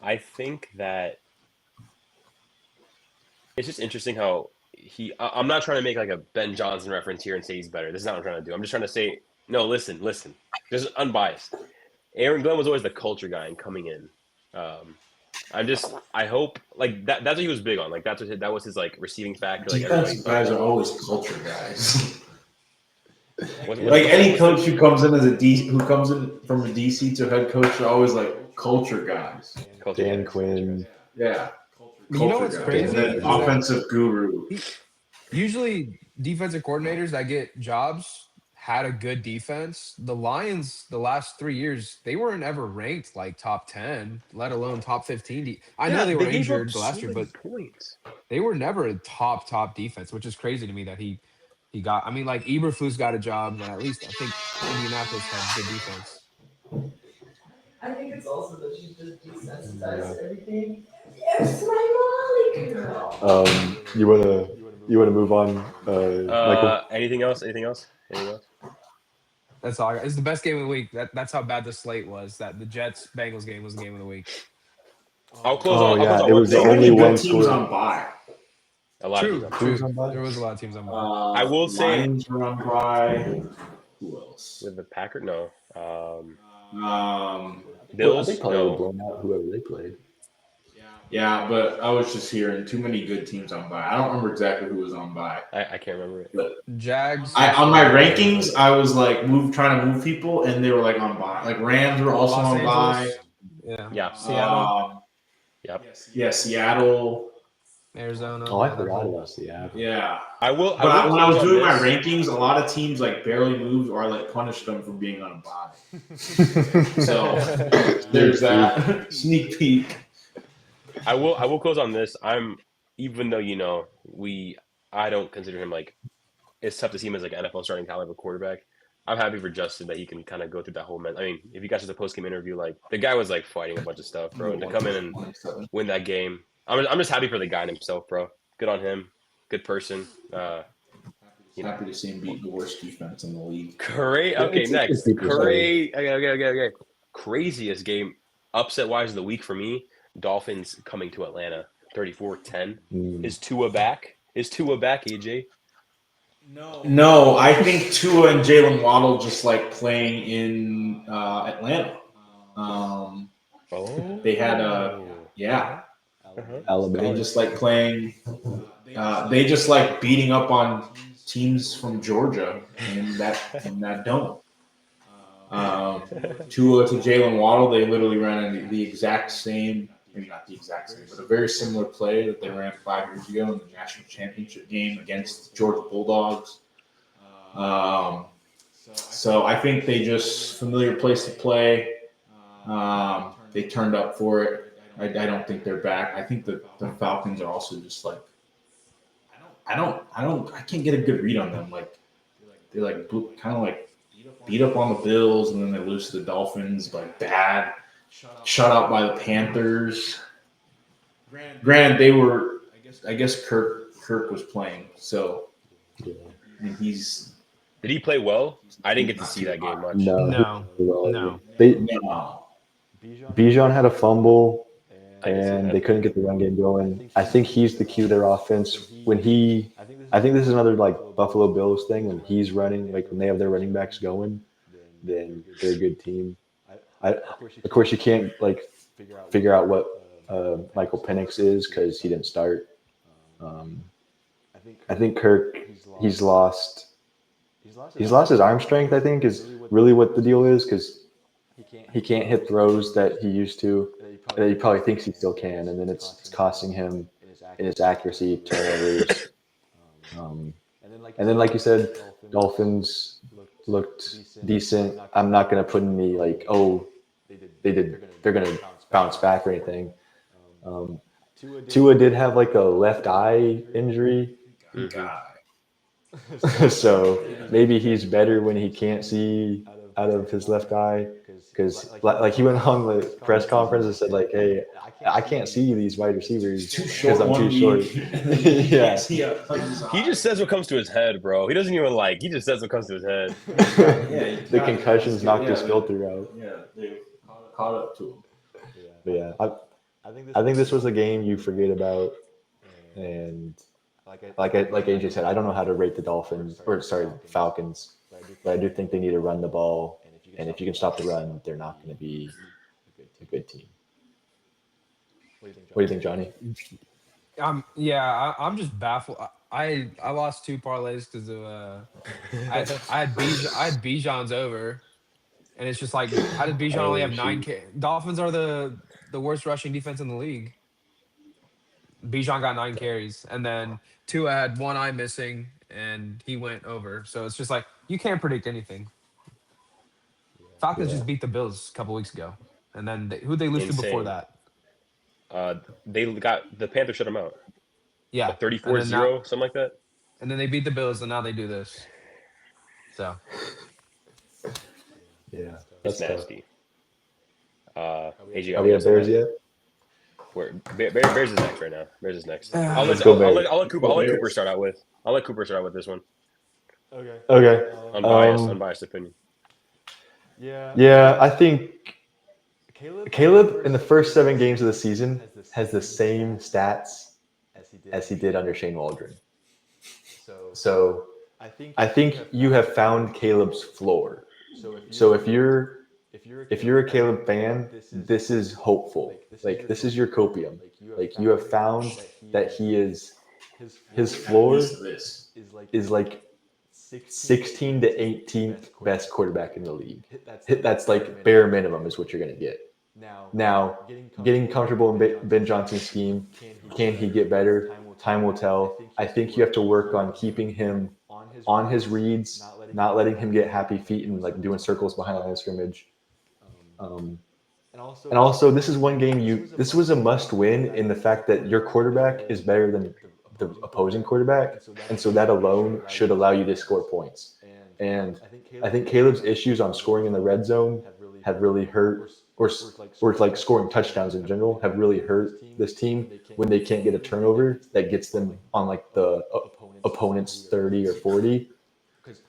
I think that it's just interesting how I'm not trying to make like a Ben Johnson reference here and say he's better. This is not what I'm trying to do. I'm just trying to say, no, listen. This is unbiased. Aaron Glenn was always the culture guy and coming in. I hope like that's what he was big on. Like that was his like receiving factor. Like Defensive guys are always culture guys. What Like any coach who comes in who comes in from a DC to head coach are always like culture guys. Dan Quinn. Yeah. You know what's guys. crazy? And then Is that offensive guru. usually defensive coordinators that get jobs had a good defense. The Lions, the last 3 years, they weren't ever ranked like top 10, let alone top 15. I know they were injured the last year, but they were never a top defense, which is crazy to me that he got. I mean, like Eberflus got a job, but at least I think Indianapolis had good defense. I think it's also that she's just desensitized to everything. It's my Molly girl. You wanna move on? Michael? Anything else? That's all I got. It's the best game of the week. That's how bad the slate was. That the Jets Bengals game was the game of the week. I'll close Oh on. yeah, I'll it close was on the one only thing. one teams score. on bye. A lot of teams on bye. There was a lot of teams on bye. I will say- Lions were on bye. Who else? With the Packers, no. Bills, Bills, they probably would have no. blown out whoever they played. Yeah, but I was just hearing too many good teams on bye. I don't remember exactly who was on bye. I can't remember it. Jags. On my rankings, I was like trying to move people, and they were like on bye. Like Rams were also Los on bye. Angeles. Yeah. Yeah. Seattle. Yep. Yeah, Seattle. Arizona. Oh, I Yeah, they're forgot both- about Seattle. Yeah. I will. But I will when I was close on doing my this. rankings, a lot of teams like barely moved or like punished them for being on a bye. So there's that sneak peek. I will close on this. Even though I don't consider him like it's tough to see him as like an NFL starting caliber quarterback. I'm happy for Justin that he can kind of go through that whole I mean, if you guys just a post game interview, like the guy was like fighting a bunch of stuff, bro, and to come in and win that game, I'm just happy for the guy and himself, bro. Good on him. Good person. Happy to see him beat the worst defense in the league. Great. Okay, It's next. super Great. Okay. Craziest game, upset wise of the week for me. Dolphins coming to Atlanta, 34-10. Is Tua back? AJ? No, I think Tua and Jalen Waddle just like playing in Atlanta. They had yeah. Alabama. They just like playing. They just like beating up on teams from Georgia in that dome. Tua to Jalen Waddle, they literally ran the exact same, maybe not the exact same, but a very similar play that they ran 5 years ago in the national championship game against the Georgia Bulldogs. So I think they just familiar place to play. They turned up for it. I don't think they're back. I think the Falcons are also just like I can't get a good read on them. Like they like kind of like beat up on the Bills and then they lose to the Dolphins like bad. Shut out by the Panthers. Granted, they were I guess Kirk was playing, so and he's Did he play well? I didn't get to see that game much. No. Bijan had a fumble, I didn't see and that. they couldn't get the run game going. I think he's the key to their offense. I think this is another like Buffalo Bills thing. When he's running, like when they have their running backs going, then they're a good team. Of course, you can't like figure out what Michael Penix is because he didn't start. I think Kirk, he's lost his arm strength. I think is really what the deal is because he can't hit throws that he used to. That he probably thinks he still can, and then it's costing him in his accuracy, turnovers. And then, like you said, Dolphins looked decent. I'm not going to put any like, oh, they're going to bounce back or anything. Tua did have like a left eye injury. So maybe he's better when he can't see out of his left eye because like he went on the press conference and said like, hey, I can't see these wide receivers because I'm too short. Yeah. He just says what comes to his head, bro. He doesn't even like. He just says what comes to his head. The concussions knocked his filter out. Yeah, they caught up to him. But yeah, I think this was a game you forget about, and like AJ said, I don't know how to rate the Falcons, but I do think they need to run the ball, and if you can stop the run, they're not going to be a good team. What do you think, Johnny? I'm just baffled. I lost 2 parlays because of I had Bijan's over, and it's just like how did Bijan only have 9 Dolphins are the worst rushing defense in the league. Bijan got 9 carries, and then Tua had 1 eye missing, and he went over. So it's just like you can't predict anything. Falcons just beat the Bills a couple weeks ago, and then who'd they lose to before that? They got the Panthers shut them out. Yeah, 34-0, something like that. And then they beat the Bills, and now they do this. So yeah, that's nasty. AJ, are we at Bears yet? Bears is next right now. Bears is next. I'll let Cooper start out with. I'll let Cooper start out with this one. Okay. Unbiased opinion. Yeah, I think Caleb in the first 7 games of the season has the same stats as he did under Shane Waldron. So I think you have found Caleb's floor. So if you're a Caleb fan, this is hopeful. Like this is your copium. Like you have found that his floor is like 16 to 18th best quarterback in the league. That's like bare minimum is what you're going to get. Now, getting comfortable in Ben Johnson's scheme, can he get better? Time will tell. I think you have to work on keeping him on his reads, not letting him get happy feet and like doing circles behind the line of scrimmage. And also, this is one game this was a must win in the fact that your quarterback is better than the opposing quarterback. And so that alone should allow you to score points. And I think Caleb's issues on scoring in the red zone have really hurt, or like scoring touchdowns in general, have really hurt this team when they can't get a turnover that gets them on like the opponent's 30 or 40.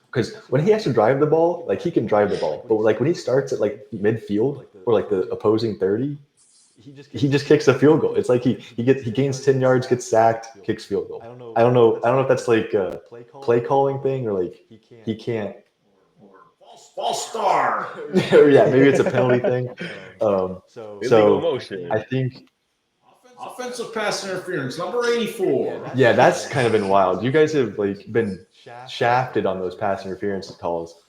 Because when he has to drive the ball, like he can drive the ball, but like when he starts at like midfield or like the opposing 30, he just kicks a field goal. It's like he gains 10 yards, gets sacked, kicks field goal. I don't know if that's like a play calling thing or like he can't. False star. Yeah, maybe it's a penalty thing. Illegal So motion. I think Offensive pass interference, number 84. yeah, that's kind of been wild. You guys have like been shafted on those pass interference calls,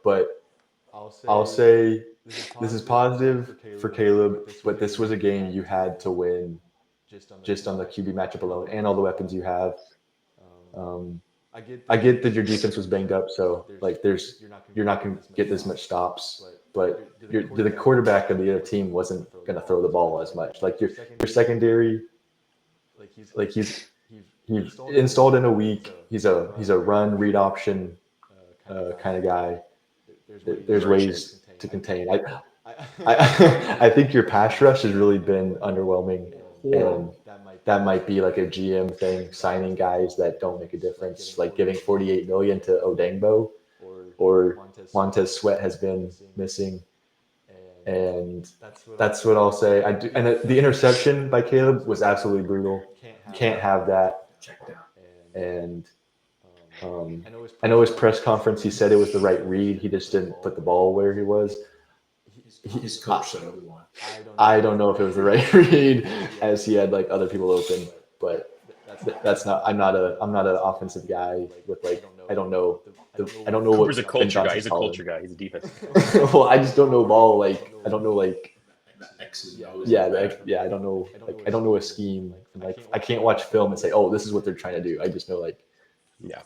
but I'll say this is positive for Caleb, but this was a game you had to win just on the QB matchup alone and all the weapons you have. I get that your defense was banged up, so like you're not going to get as much stops, but the quarterback of the other team wasn't going to throw the ball as much. Like your secondary, like he's installed in a week. He's a run read option kind of guy. There's ways to contain. I think your pass rush has really been underwhelming, and that might be like a GM thing, signing guys that don't make a difference, like giving 48 million to Odengbo, or Montez Sweat has been missing, and that's what I'll say. I do, and the interception by Caleb was absolutely brutal. Can't have that. And I know his press conference, he said it was the right read. He just didn't put the ball where he was. His coach said otherwise. I don't know if it was the right read, as he had like other people open, but that's not. I'm not an offensive guy with like I don't know Cooper's a what culture Ben guy. He's a Johnson's culture guy. He's a defense. well, I just don't know ball. Like I don't know like X's and O's. yeah I don't know like I don't know a scheme. And, like I can't watch film and say, oh, this is what they're trying to do. I just know like Yeah.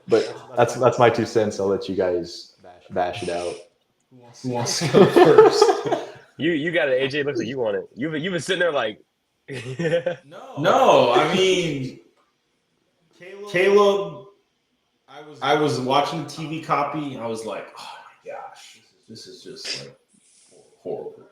But that's my 2 cents. I'll let you guys bash it out. Who wants to go first? You got it, AJ. Looks like you want it. You've been sitting there like. No, I mean, Caleb, I was watching the TV copy. I was like, oh my gosh, this is just like horrible.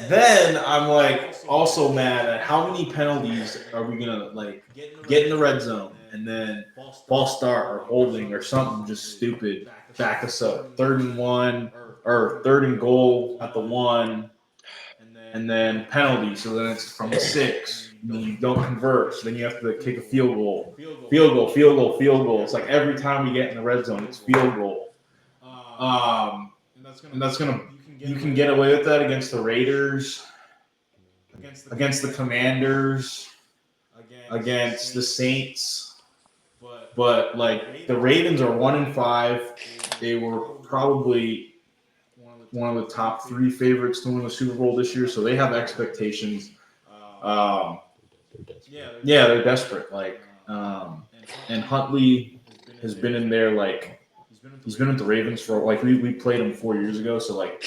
Then I'm like also mad at how many penalties are we gonna like get in the red zone and then false start or holding or something just stupid back us up 3rd and 1 or 3rd and goal at the 1 and then penalty. So then it's from the 6. And then you don't convert. So then you have to kick a field goal. It's like every time we get in the red zone, it's field goal. And that's gonna you can get away with that against the Raiders, against the Commanders, against the Saints. But like the Ravens are 1-5. They were probably one of the top 3 favorites to win the Super Bowl this year, so they have expectations. They're desperate. Like, and Huntley has been in there. Like, he's been with the Ravens for like we played him 4 years ago, so like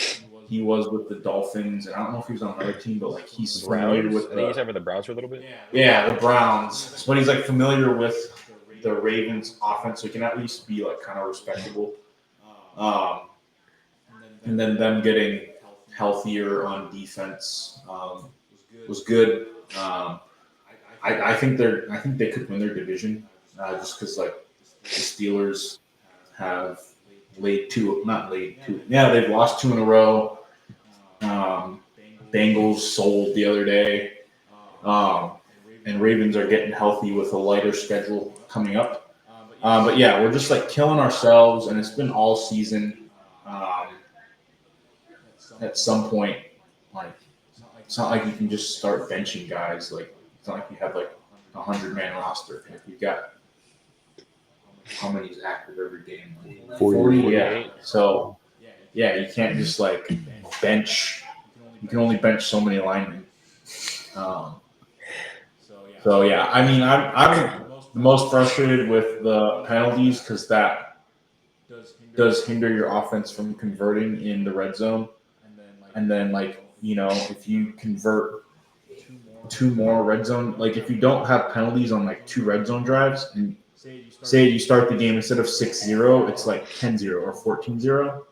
he was with the Dolphins, and I don't know if he was on another team, but like he's familiar Browns. with I think he's over the Browns for a little bit. yeah, the Browns. But he's like familiar with the Ravens offense, so he can at least be like kind of respectable. And then them getting healthier on defense was good. I think they could win their division just because like the Steelers have they've lost 2 in a row. Bengals sold the other day, and Ravens are getting healthy with a lighter schedule coming up. But yeah, we're just like killing ourselves, and it's been all season. At some point, like it's not like you can just start benching guys. Like it's not like you have like a 100-man roster. Like you've got how many is active every game? 40. Yeah. So yeah, you can't just like bench. You can only bench so many linemen. So yeah, I mean, I'm the most frustrated with the penalties because that does hinder your offense from converting in the red zone. And then, like, if you convert two more red zone, like if you don't have penalties on like two red zone drives, and say you start the game instead of 6-0, it's like 10-0 or 14-0,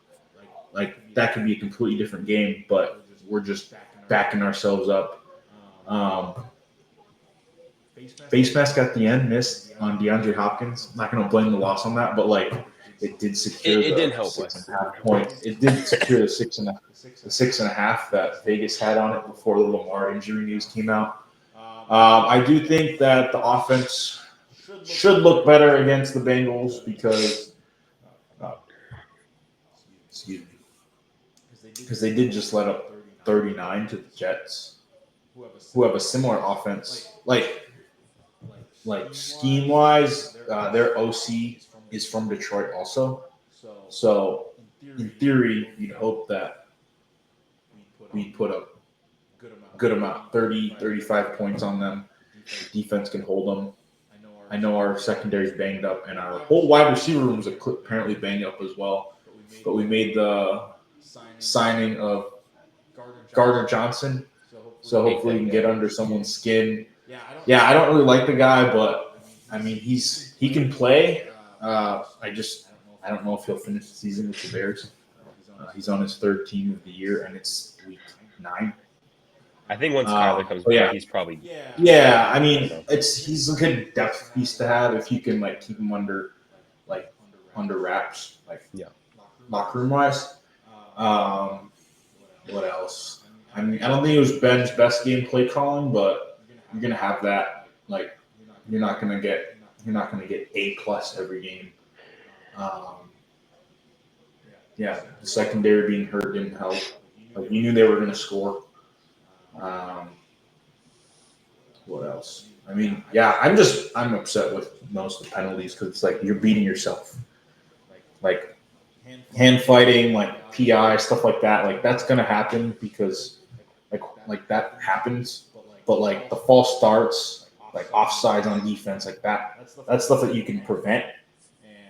like that could be a completely different game, but we're just backing ourselves up. Face mask at the end missed on DeAndre Hopkins. I'm not going to blame the loss on that, but like it did secure It didn't the help 6.5 points. It did secure the 6.5 that Vegas had on it before the Lamar injury news came out. I do think that the offense should look better against the Bengals because, excuse me, because they did just let up 39 to the Jets, who have a similar offense. Like scheme wise, their OC is from Detroit also. So in theory, you'd hope that we put a good amount, 30, 35 points on them. Defense can hold them. I know our secondary is banged up, and our whole wide receiver room is apparently banged up as well. But we made the signing of Gardner Johnson, so hopefully we can get under someone's skin. Yeah, I don't really like the guy, but I mean he can play. I don't know if he'll finish the season with the Bears. He's on his third team of the year, and it's week 9. I think once Kyler comes back, he's probably. Yeah, I mean, he's a good depth piece to have if you can like keep him under wraps, like locker room wise. What else? I mean, I don't think it was Ben's best game play calling, but you're gonna have that. Like, you're not gonna get A+ every game. Yeah, the secondary being hurt didn't help. Like, you knew they were gonna score. What else? I mean, yeah, I'm upset with most of the penalties because it's like you're beating yourself. Like hand fighting, like PI, stuff like that. Like that's gonna happen because like that happens. But like the false starts, like offsides on defense, like that's stuff that you can prevent.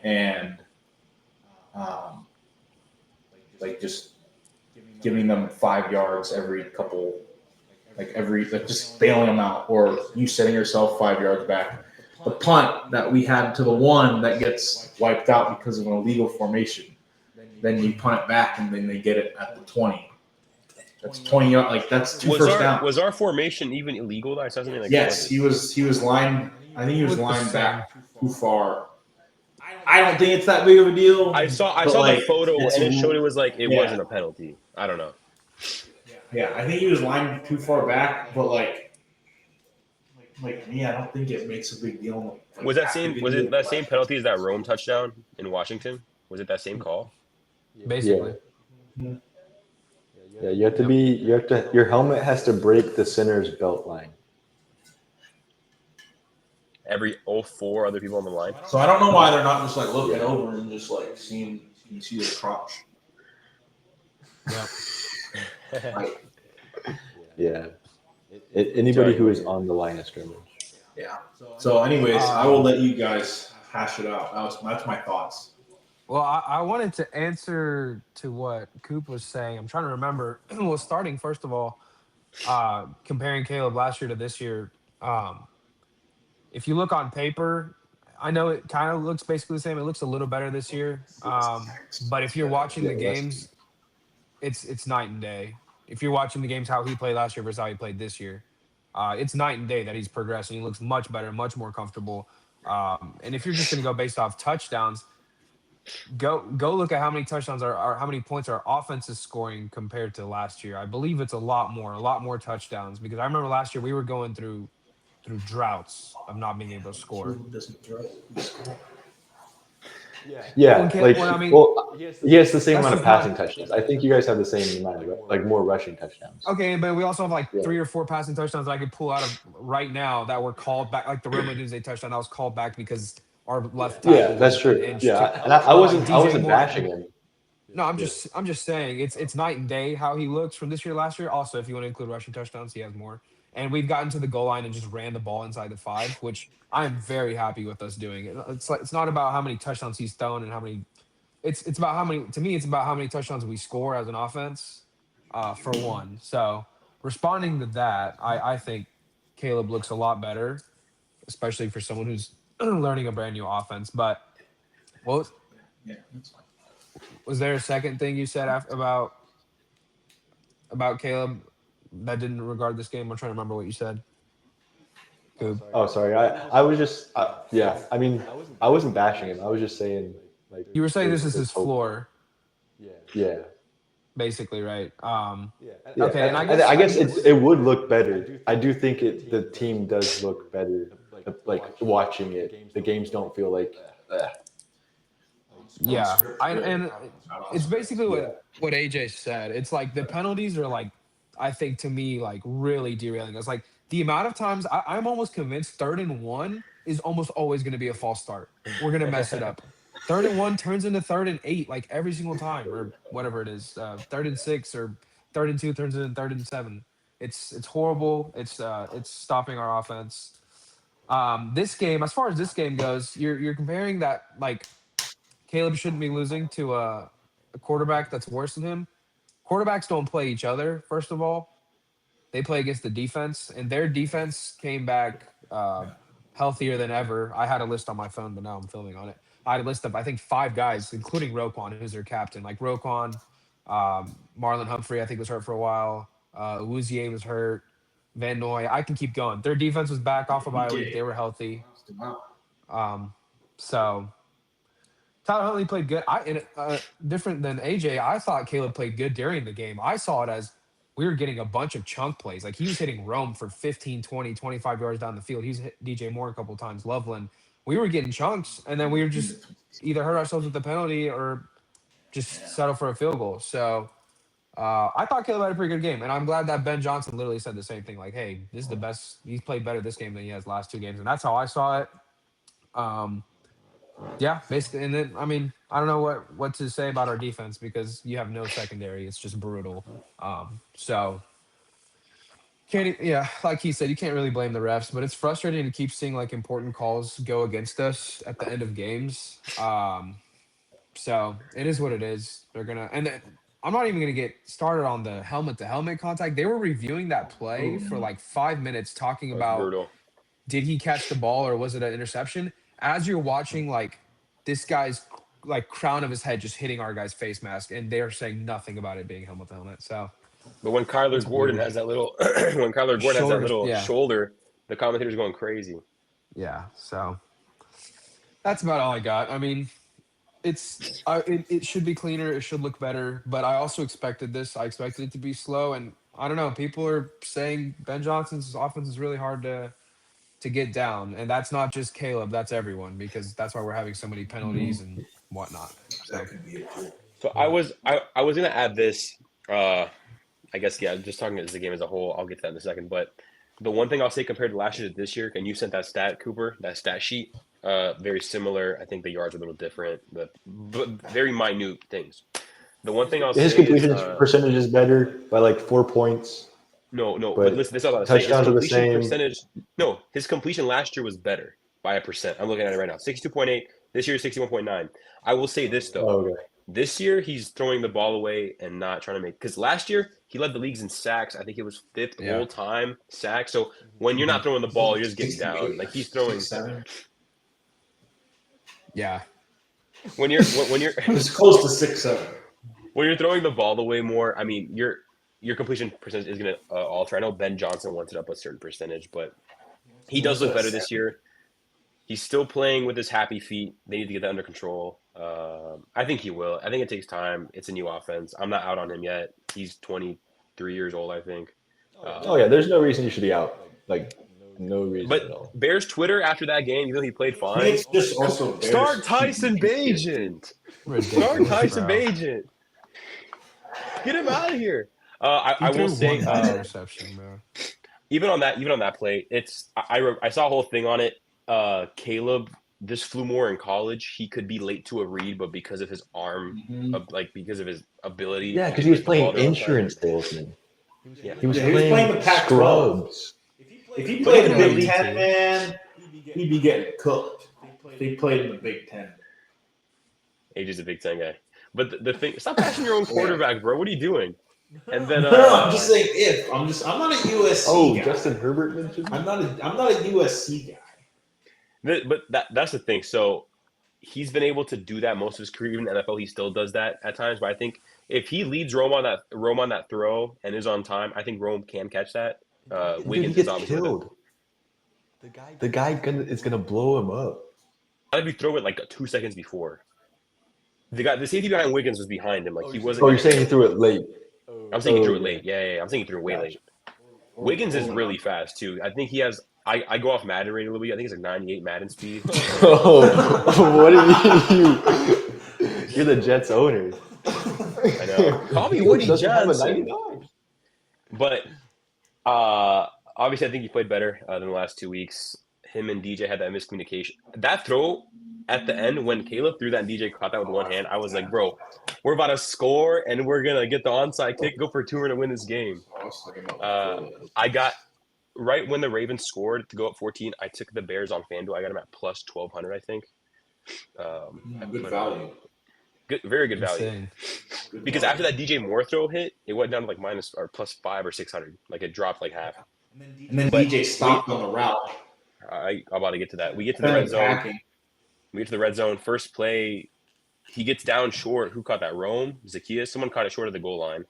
And like just giving them 5 yards every couple. Like just bailing them out, or you setting yourself 5 yards back. The punt that we had to the 1 that gets wiped out because of an illegal formation. Then you punt it back, and then they get it at the 20. That's 20 yards. Like that's 2 first downs. Was our formation even illegal? I saw something like yes, he was lined. I think he was lined back too far. I don't think it's that big of a deal. I saw the photo, and it showed it was like it wasn't a penalty. I don't know. Yeah, I think he was lined too far back, but like me, I don't think it makes a big deal. Like, Was it that same penalty as that Rome touchdown in Washington? Was it that same call? Basically. Yeah, your helmet has to break the center's belt line. All 4 other people on the line. So I don't know why they're not just like looking over and just like seeing you see the crotch. Yeah. Yeah. Anybody who is on the line of scrimmage. Yeah. So anyways, I will let you guys hash it out. That's my thoughts. Well, I wanted to answer to what Coop was saying. I'm trying to remember. Well, starting first of all, comparing Caleb last year to this year, if you look on paper, I know it kind of looks basically the same. It looks a little better this year. But if you're watching the games, it's night and day. If you're watching the games how he played last year versus how he played this year, it's night and day that he's progressing. He looks much better, much more comfortable. And if you're just going to go based off touchdowns, go look at how many touchdowns are how many points our offense is scoring compared to last year. I believe it's a lot more touchdowns, because I remember last year we were going through droughts of not being able to score. Yeah, he has the same That's amount of just passing touchdowns. I think you guys have the same amount of like more rushing touchdowns. Okay, but we also have like 3 or 4 passing touchdowns that I could pull out of right now that were called back, like the Roman Tuesday touchdown that was called back because our left tackle. Yeah, that's true. Yeah, and I wasn't bashing him. No, I'm just saying it's night and day how he looks from this year to last year. Also, if you want to include rushing touchdowns, he has more. and we've gotten to the goal line and just ran the ball inside the 5, which I'm very happy with us doing. It's not about how many touchdowns he's thrown and how many. It's about how many. To me, it's about how many touchdowns we score as an offense, for one. So responding to that, I think Caleb looks a lot better, especially for someone who's learning a brand new offense. But what Yeah, that's fine. was there a second thing you said about Caleb that didn't regard this game? I'm trying to remember what you said. Coop. Oh, sorry. I was just yeah. I mean, I wasn't bashing him. I was just saying like You were saying this is there's his hope. floor, Yeah. basically, right? Yeah. Okay, and I guess it would look better. I do think the team does look better. Like watching it, the games don't feel like. Yeah, and it's basically what AJ said. It's like the penalties are like, I think to me like really derailing us. Like the amount of times I'm almost convinced 3rd and 1 is almost always going to be a false start. We're going to mess it up. 3rd and 1 turns into 3rd and 8 like every single time, or whatever it is. 3rd and 6 or 3rd and 2 turns into 3rd and 7. It's horrible. It's stopping our offense. This game, as far as this game goes, you're comparing that like. Caleb shouldn't be losing to a quarterback that's worse than him. Quarterbacks don't play each other, first of all. They play against the defense, and their defense came back healthier than ever. I had a list on my phone, but now I'm filming on it. I had a list of, I think, 5 guys, including Roquan, who's their captain. Like Roquan, Marlon Humphrey, I think, was hurt for a while. Awuzie was hurt. Van Noy. I can keep going. Their defense was back off of bye week. They were healthy. So Tyler Huntley played good. Different than AJ, I thought Caleb played good during the game. I saw it as we were getting a bunch of chunk plays. Like he was hitting Rome for 15, 20, 25 yards down the field. He's hit DJ Moore a couple times, Loveland. We were getting chunks, and then we were just either hurt ourselves with the penalty or just settle for a field goal. So I thought Caleb had a pretty good game, and I'm glad that Ben Johnson literally said the same thing. Like, hey, this is the best. He's played better this game than he has last 2 games, and that's how I saw it. Yeah, basically, and then I mean, I don't know what to say about our defense because you have no secondary. It's just brutal. So like he said, you can't really blame the refs, but it's frustrating to keep seeing like important calls go against us at the end of games. So it is what it is. They're gonna, and then I'm not even gonna get started on the helmet to helmet contact. They were reviewing that play for like 5 minutes, talking That's about brutal. did he catch the ball or was it an interception? As you're watching, like this guy's like crown of his head just hitting our guy's face mask, and they're saying nothing about it being helmet to helmet. So, But when Kyler Gordon has that little, shoulder, the commentators are going crazy. Yeah. So that's about all I got. I mean, it should be cleaner. It should look better. But I also expected this. I expected it to be slow, and I don't know. People are saying Ben Johnson's offense is really hard to get down, and that's not just Caleb, that's everyone, because that's why we're having so many penalties and whatnot. So I was gonna add this. I guess just talking as the game as a whole. I'll get to that in a second. But the one thing I'll say compared to last year to this year, and you sent that stat, Cooper, that stat sheet, very similar. I think the yards are a little different, but very minute things. The one thing I'll say his completion percentage is better by like 4 points. No, but listen, this is what I was saying. His touchdowns are the completion same. percentage. No, his completion last year was better by 1%. I'm looking at it right now. 62.8. This year, 61.9. I will say this though. Okay. This year, he's throwing the ball away and not trying to make. Because last year he led the leagues in sacks. I think it was 5th all time sack. So when you're not throwing the ball, you're just getting down. Like he's throwing. Yeah. When you're It was close to 6-7. When you're throwing the ball away more, I mean your completion percentage is going to alter. I know Ben Johnson wants it up a certain percentage, but he does look better this year. He's still playing with his happy feet. They need to get that under control. I think he will. I think it takes time. It's a new offense. I'm not out on him yet. He's 23 years old, I think. There's no reason you should be out. Like, no reason at all. But Bears Twitter after that game, even though he played fine. It's just also Start Tyson Bagent. Start Tyson Bagent. Get him out of here. I will say, interception, bro. even on that play, I saw a whole thing on it. Caleb, this flew more in college. He could be late to a read, but because of his arm, because of his ability. Yeah, because he was playing insurance salesman. Yeah, he was playing the Pac-12. scrubs. If he But played in even the in Big League Ten, Two. man, he'd be getting cooked. If he played in the Big Ten. AJ's a Big Ten guy. But the thing, stop bashing your own quarterback, bro. What are you doing? And then No, I'm just saying if. I'm not a USC Oh, guy. Justin Herbert mentioned. I'm not a USC guy. but that's the thing. So he's been able to do that most of his career. Even in the NFL, he still does that at times. But I think if he leads Rome on that throw and is on time, I think Rome can catch that. Dude, he Wiggins is gets obviously killed. The guy is gonna blow him up. How did you throw it like 2 seconds before? The safety behind Wiggins was behind him. Like he wasn't. Oh, you're saying he threw it late? I'm saying he threw it Okay. late. Yeah. I'm saying he threw it way Gotcha. late. Wiggins is really fast too. I think he has. I go off Madden rating a little bit. I think it's like 98 Madden speed. Oh, what are you? You're the Jets owner. I know. Call me He Woody doesn't have a Johnson. 99. But obviously, I think he played better than the last 2 weeks. Him and DJ had that miscommunication. That throw at the end when Caleb threw that and DJ caught that with one hand, I was like, bro, we're about to score and we're going to get the onside kick, go for a two-run to win this game. I got right when the Ravens scored to go up 14, I took the Bears on FanDuel. I got them at plus 1,200, I think. Good value. Very good value. Insane. Because after that DJ Moore throw hit, it went down to like minus or plus 500 or 600. Like it dropped like half. And then DJ stopped on the route. I'm about to get to that. We get to the red zone. We get to the red zone. First play, he gets down short. Who caught that? Rome? Zacchaeus? Someone caught it short of the goal line.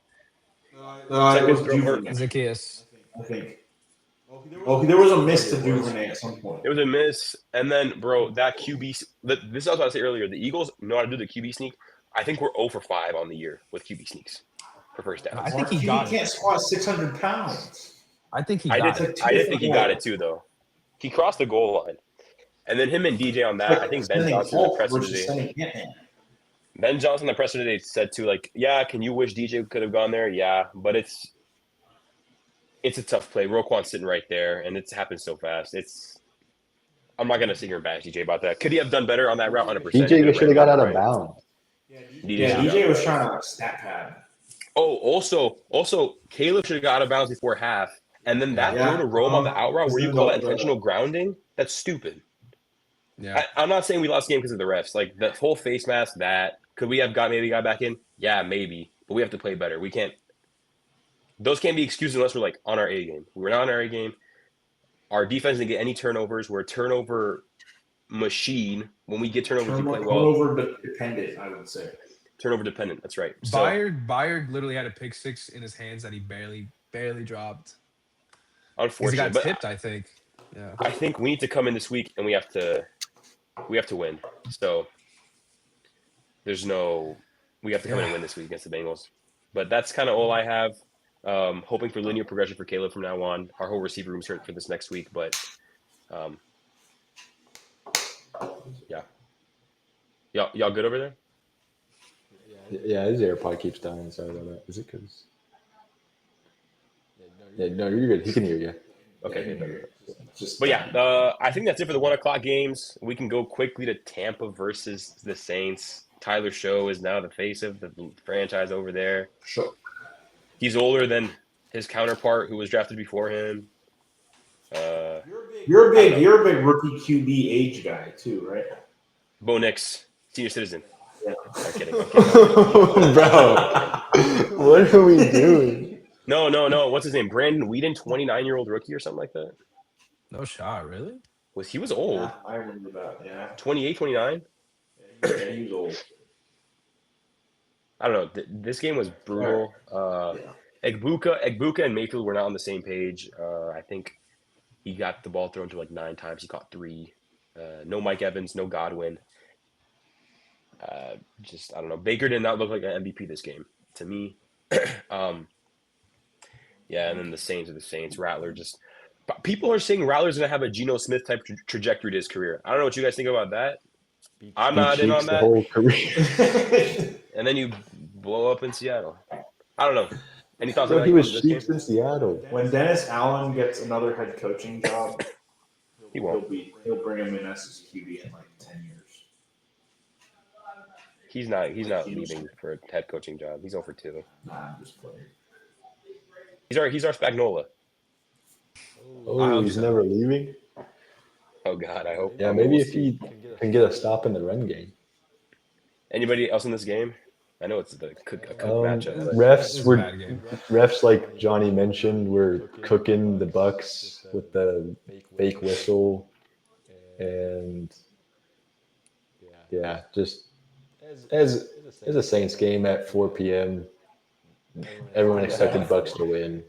It was Duvernay, Zacchaeus. I think. Oh, there was a miss to Duvernay at some point. It was a miss. And then, bro, that QB – this is what I was about to say earlier. The Eagles know how to do the QB sneak. I think we're 0 for 5 on the year with QB sneaks for first downs. I think he got can't squat 600 pounds. I think he I got did it. think he got it too, though. He crossed the goal line. And then him and DJ on that, I think Ben Johnson in the presser today. Ben Johnson in the presser today said too, like, yeah, can you wish DJ could have gone there? Yeah, but it's a tough play. Roquan's sitting right there, and it's happened so fast. I'm not gonna sit here and bash DJ about that. Could he have done better on that route? 100%. DJ should have got out of bounds. DJ was trying to stat pad. Oh, also, Caleb should have got out of bounds before half, and then that throw to Rome on the out route where you call that intentional grounding, that's stupid. Yeah. I'm not saying we lost the game because of the refs. Like the whole face mask, could we have maybe got back in? Yeah, maybe. But we have to play better. We can't. Those can't be excuses unless we're like on our A game. We're not on our A game. Our defense didn't get any turnovers. We're a turnover machine. When we get turnovers, we play well. Turnover dependent, I would say. Turnover dependent. That's right. So, Byard literally had a pick six in his hands that he barely dropped. Unfortunately, he got but tipped, I think. Yeah. I think we need to come in this week and we have to win. So we have to come in and win this week against the Bengals. But that's kind of all I have. Hoping for linear progression for Caleb from now on. Our whole receiver room's hurt for this next week, but yeah. Y'all good over there? Yeah, his AirPod keeps dying. Sorry about that. Is it because? Yeah, no, you're good. He can hear you. Okay. But yeah, I think that's it for the 1 o'clock games. We can go quickly to Tampa versus the Saints. Tyler Show is now the face of the franchise over there. Sure. He's older than his counterpart who was drafted before him. You're a big rookie QB age guy too, right? Bo Nix, senior citizen. Yeah. I'm kidding. Bro, what are we doing? No. What's his name? Brandon Whedon, 29-year-old rookie or something like that. No shot, really? He was old. Yeah, I remember that. Yeah. 28, 29? Yeah, he was old. I don't know. This game was brutal. Egbuka and Mayfield were not on the same page. I think he got the ball thrown to like 9 times. He caught 3. No Mike Evans, no Godwin. I don't know. Baker did not look like an MVP this game to me. Yeah, and then the Saints are the Saints. Rattler people are saying Rattler's going to have a Geno Smith type trajectory to his career. I don't know what you guys think about that. I'm not in on that. The whole career. And then you blow up in Seattle. I don't know. Any thoughts on that? He was Chiefs in Seattle. When Dennis Allen gets another head coaching job, He won't. He'll bring him in as his QB in like 10 years. He's not leaving for a head coaching job. He's over 2. Nah, I'm just playing. He's our Spagnola. Oh, he's never leaving. Oh God, I hope. Yeah, I mean, maybe we'll if see. he can get a stop in the run game. Anybody else in this game? I know it's a cook matchup, but Refs It's a were bad game. refs like Johnny mentioned were cooking the Bucks with the fake whistle, and yeah, just as a Saints game at 4 p.m. Everyone expected Bucks to win.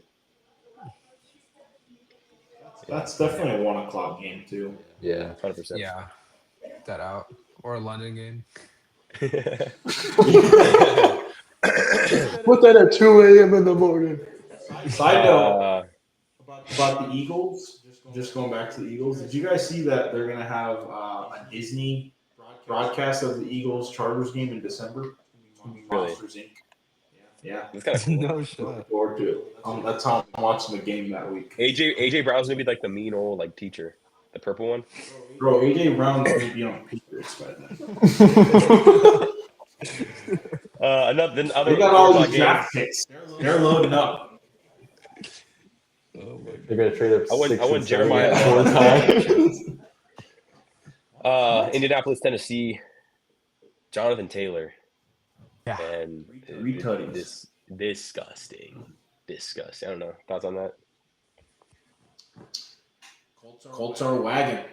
That's definitely a 1 o'clock game too. Yeah. 100%. Yeah, that out or a London game. Put that at 2 a.m. in the morning. Side note about the Eagles. Just going back to the Eagles. Did you guys see that they're gonna have a Disney broadcast of the Eagles Chargers game in December? It's gonna be Really? Monsters Inc. Yeah, It's kind of cool. No looking shit. forward to it. That's how I'm watching the game that week. AJ Brown's gonna be like the mean old like teacher, the purple one. Bro, AJ Brown's gonna be on Patriots by then. Another They got all these draft picks. They're loading up. They're gonna trade up. I want 6 and 7 Jeremiah at Love. 4 times. Indianapolis, Tennessee. Jonathan Taylor. Yeah. And Retutties. disgusting. I don't know. Thoughts on that? Colts are wagging.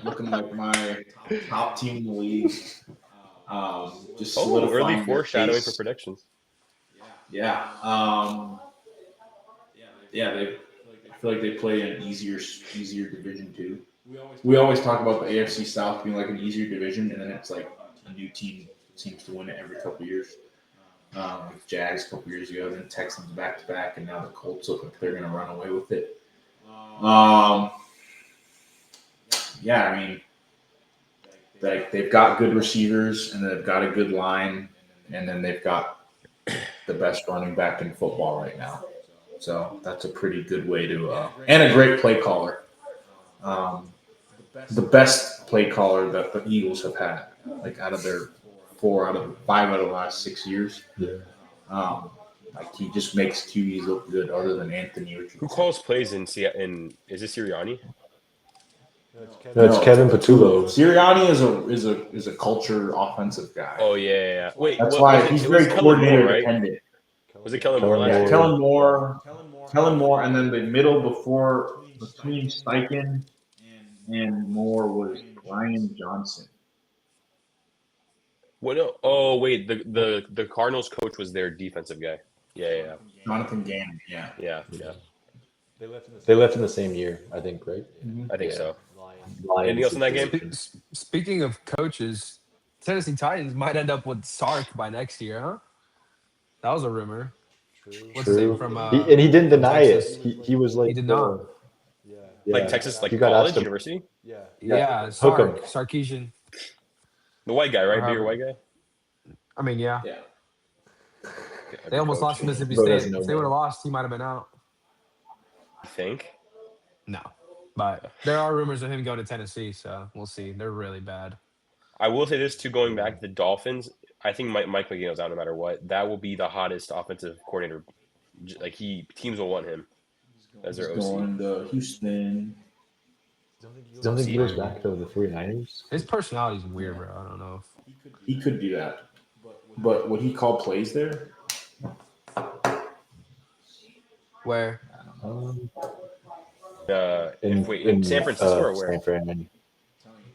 Looking like my top team in the league. Just solidifying Early their foreshadowing for case. predictions. Yeah. I feel like they play an easier division too. We always talk about the AFC South being like an easier division, and then it's like a new team seems to win it every couple of years. With Jags a couple years ago, then Texans back to back, and now the Colts look like they're going to run away with it. Yeah, I mean, they've got good receivers, and they've got a good line, and then they've got the best running back in football right now. So that's a pretty good way to, and a great play caller. The best play caller that the Eagles have had, like out of their 5 out of the last 6 years. Yeah. Like he just makes QBs look good, other than Anthony Richardson. Who calls plays in is this Sirianni? No, it's Kevin Patullo. Sirianni is a culture offensive guy. Oh yeah. Wait, That's why he's very coordinator dependent. Was it Kellen Moore last Yeah, year? Kellen Moore, and then the middle between Steichen and Moore was Brian Johnson. What? No, oh wait, the Cardinals coach was their defensive guy. Yeah. Jonathan Gannon. Yeah. They left in the same year, I think, right? I think so. Lions Anything else in that game? situation. Speaking of coaches, Tennessee Titans might end up with Sark by next year, huh? That was a rumor. What's his name from? And he didn't deny Texas. it. He was like, He did not. Like Texas, like You got college, asked him. university. Yeah, Hook 'em. Sarkisian. The white guy, right? Bigger white guy. I mean, yeah. Yeah. They almost lost to Mississippi Bro State. doesn't know If they more. would have lost, he might have been out. I think. No. But there are rumors of him going to Tennessee, so we'll see. They're really bad. I will say this too. Going back to the Dolphins, I think Mike McGinnell's out no matter what. That will be the hottest offensive coordinator. Like teams will want him as their OC. Going to Houston. Don't think he goes back to the 49ers? His personality is weird, bro. I don't know. He could do that, but would he call plays there? Where? In San Francisco or where? San Fran. I'm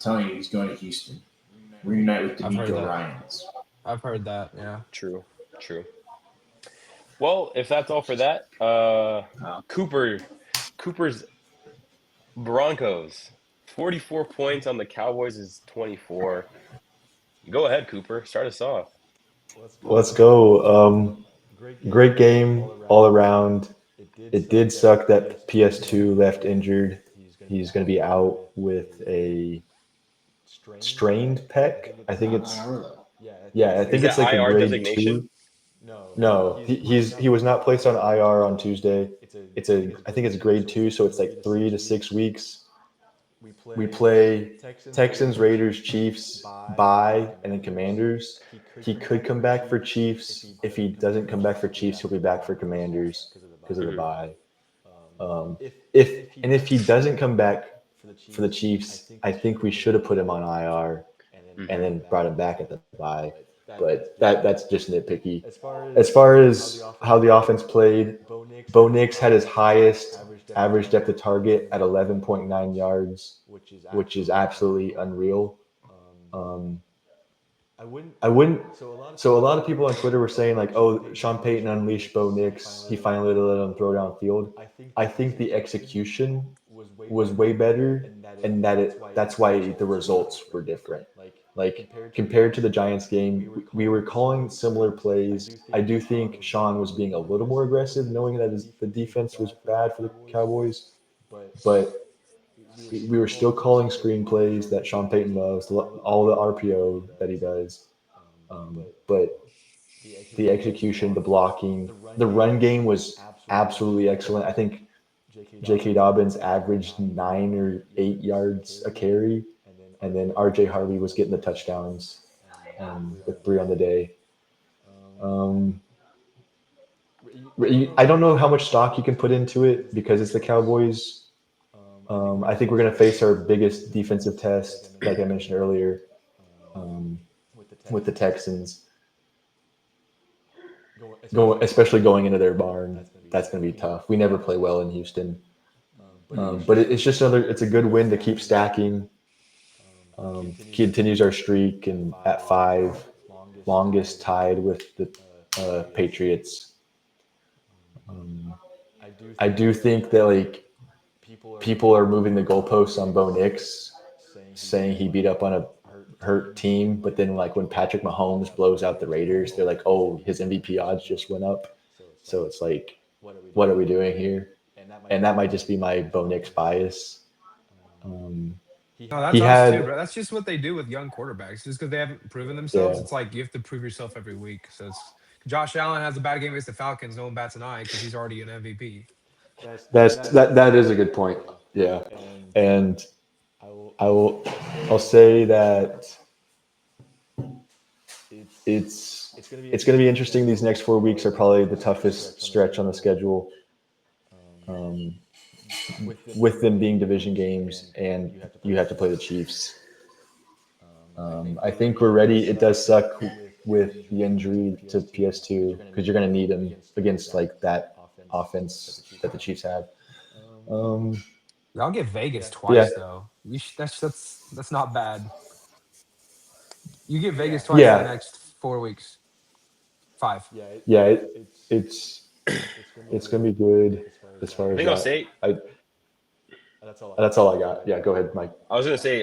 telling you, he's going to Houston. Reunite with I've heard DeMeco that. Ryans. I've heard that, yeah. True. Well, if that's all for that, Cooper's Broncos, 44 points on the Cowboys is 24. Go ahead, Cooper. Start us off. Let's go. Great game all around. It did suck that PS2 left injured. He's going to be out with a strained pec. I think it's I think it's like a IR grade designation? 2. No, he was not placed on IR on Tuesday. I think it's grade 2, so it's like 3 to 6 weeks. We play Texans, Raiders, Chiefs, bye, and then Commanders. He could come back for Chiefs. If he doesn't come back for Chiefs, he'll be back for Commanders because of the bye. If he doesn't come back for the Chiefs, I think we should have put him on IR and then brought him back at the bye. But that's just nitpicky. As far as how the offense played, Bo Nix had his highest average depth of target at 11.9 yards, which is absolutely unreal. I wouldn't. So a lot of people on Twitter were saying like, "Oh, Sean Payton unleashed Bo Nix. He finally let him throw downfield." I think the execution was way better, and that's why the results were different. Like compared to the Giants game, we were calling similar plays. I do think Sean was being a little more aggressive, knowing that the defense was bad for the Cowboys, but we were still calling screen plays that Sean Payton loves, all the RPO that he does. But the execution, the blocking, the run game was absolutely excellent. I think J.K. Dobbins averaged 9 or 8 yards a carry, and then R.J. Harvey was getting the touchdowns with 3 on the day. I don't know how much stock you can put into it because it's the Cowboys. I think we're going to face our biggest defensive test, like I mentioned earlier, with the Texans. Especially going into their barn, that's going to be tough. We never play well in Houston, but it's just it's a good win to keep stacking. Continues our streak and at 5, longest tied with the Patriots. I do think that like people are moving the goalposts on Bo Nix, saying he beat up on a hurt team, but then like when Patrick Mahomes blows out the Raiders, they're like, oh, his MVP odds just went up. So it's like, what are we doing here? And that might just be my Bo Nix bias. No, that's He us had, too, bro. That's just what they do with young quarterbacks. Just because they haven't proven themselves, yeah, it's like you have to prove yourself every week. So it's Josh Allen has a bad game against the Falcons. No one bats an eye because he's already an MVP. that is a good point. Yeah, and I'll say that it's going to be interesting. These next 4 weeks are probably the toughest stretch on the schedule, with them being division games, and you have to play the Chiefs. I think we're ready. It does suck with the injury to PS2 because you're going to need him against like that offense that the Chiefs have. Y'all get Vegas Yeah, twice though. That's not bad. You get Vegas twice in the yeah, next 4 weeks. 5. yeah. It's going to be good as far I as think I'll that. say That's all I got. Yeah, go ahead, Mike. I was gonna say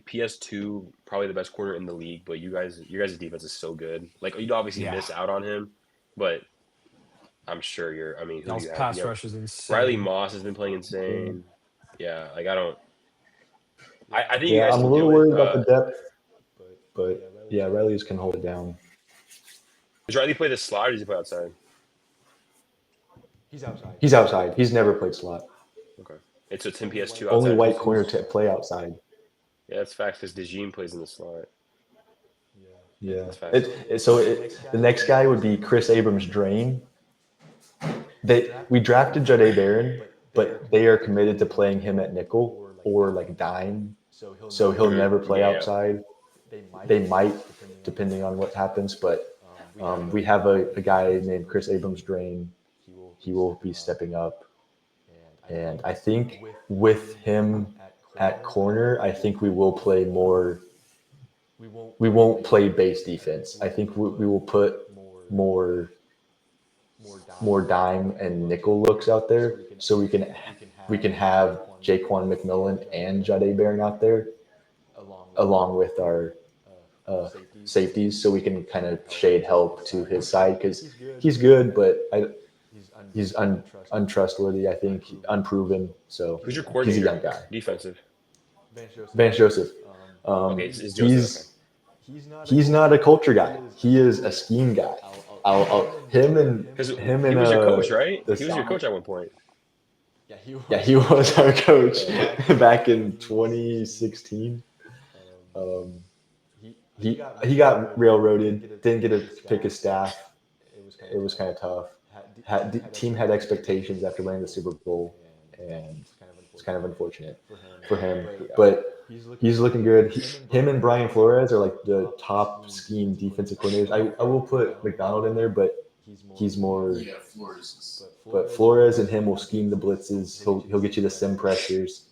PS2 probably the best corner in the league, but your guys' defense is so good. Like you'd obviously Yeah. miss out on him, but I'm sure you're. I mean, who do Y'all's you have? pass You have rush is Riley insane. Moss has been playing insane. Yeah, like I don't. I think you Yeah, guys I'm a can little do it. worried about the depth, but yeah, Riley's can hold it down. Does Riley play the slot or does he play outside? He's outside. He's never played slot. Okay, it's 10 PS2 Only outside white versus. corner to play outside. Yeah, that's facts because DeJean plays in the slot. Yeah. That's facts. The next guy would be Chris Abrams Drain. We drafted Jade Barron, but they are committed to playing him at nickel or like dime. So he'll never play Yeah. outside. They might, depending on what happens, but we have a guy named Chris Abrams Drain. He will be stepping up. And I think with him at corner, I think we will play more. We won't play base defense. I think we will put more dime and nickel looks out there, so we can have Jaquan McMillan and Jade Barron out there, along with our safeties, so we can kind of shade help to his side because he's good, but he's untrustworthy. I think unproven. So Who's your he's a coordinator? young guy. Defensive. Vance Joseph. Okay, it's Joseph. He's not a culture guy. He is a scheme guy. Him and Because he was your coach, right? He was your coach at one point. Yeah, he was our coach back in 2016. He got railroaded. Didn't get to pick his staff. It was kind of tough. Team had expectations after winning the Super Bowl, and it's kind of unfortunate for him. But he's looking good. Him and Brian Flores are like the top scheme defensive coordinators. I will put McDonald in there, but he's more. Yeah, Flores. But Flores and him will scheme the blitzes. He'll get you the sim pressures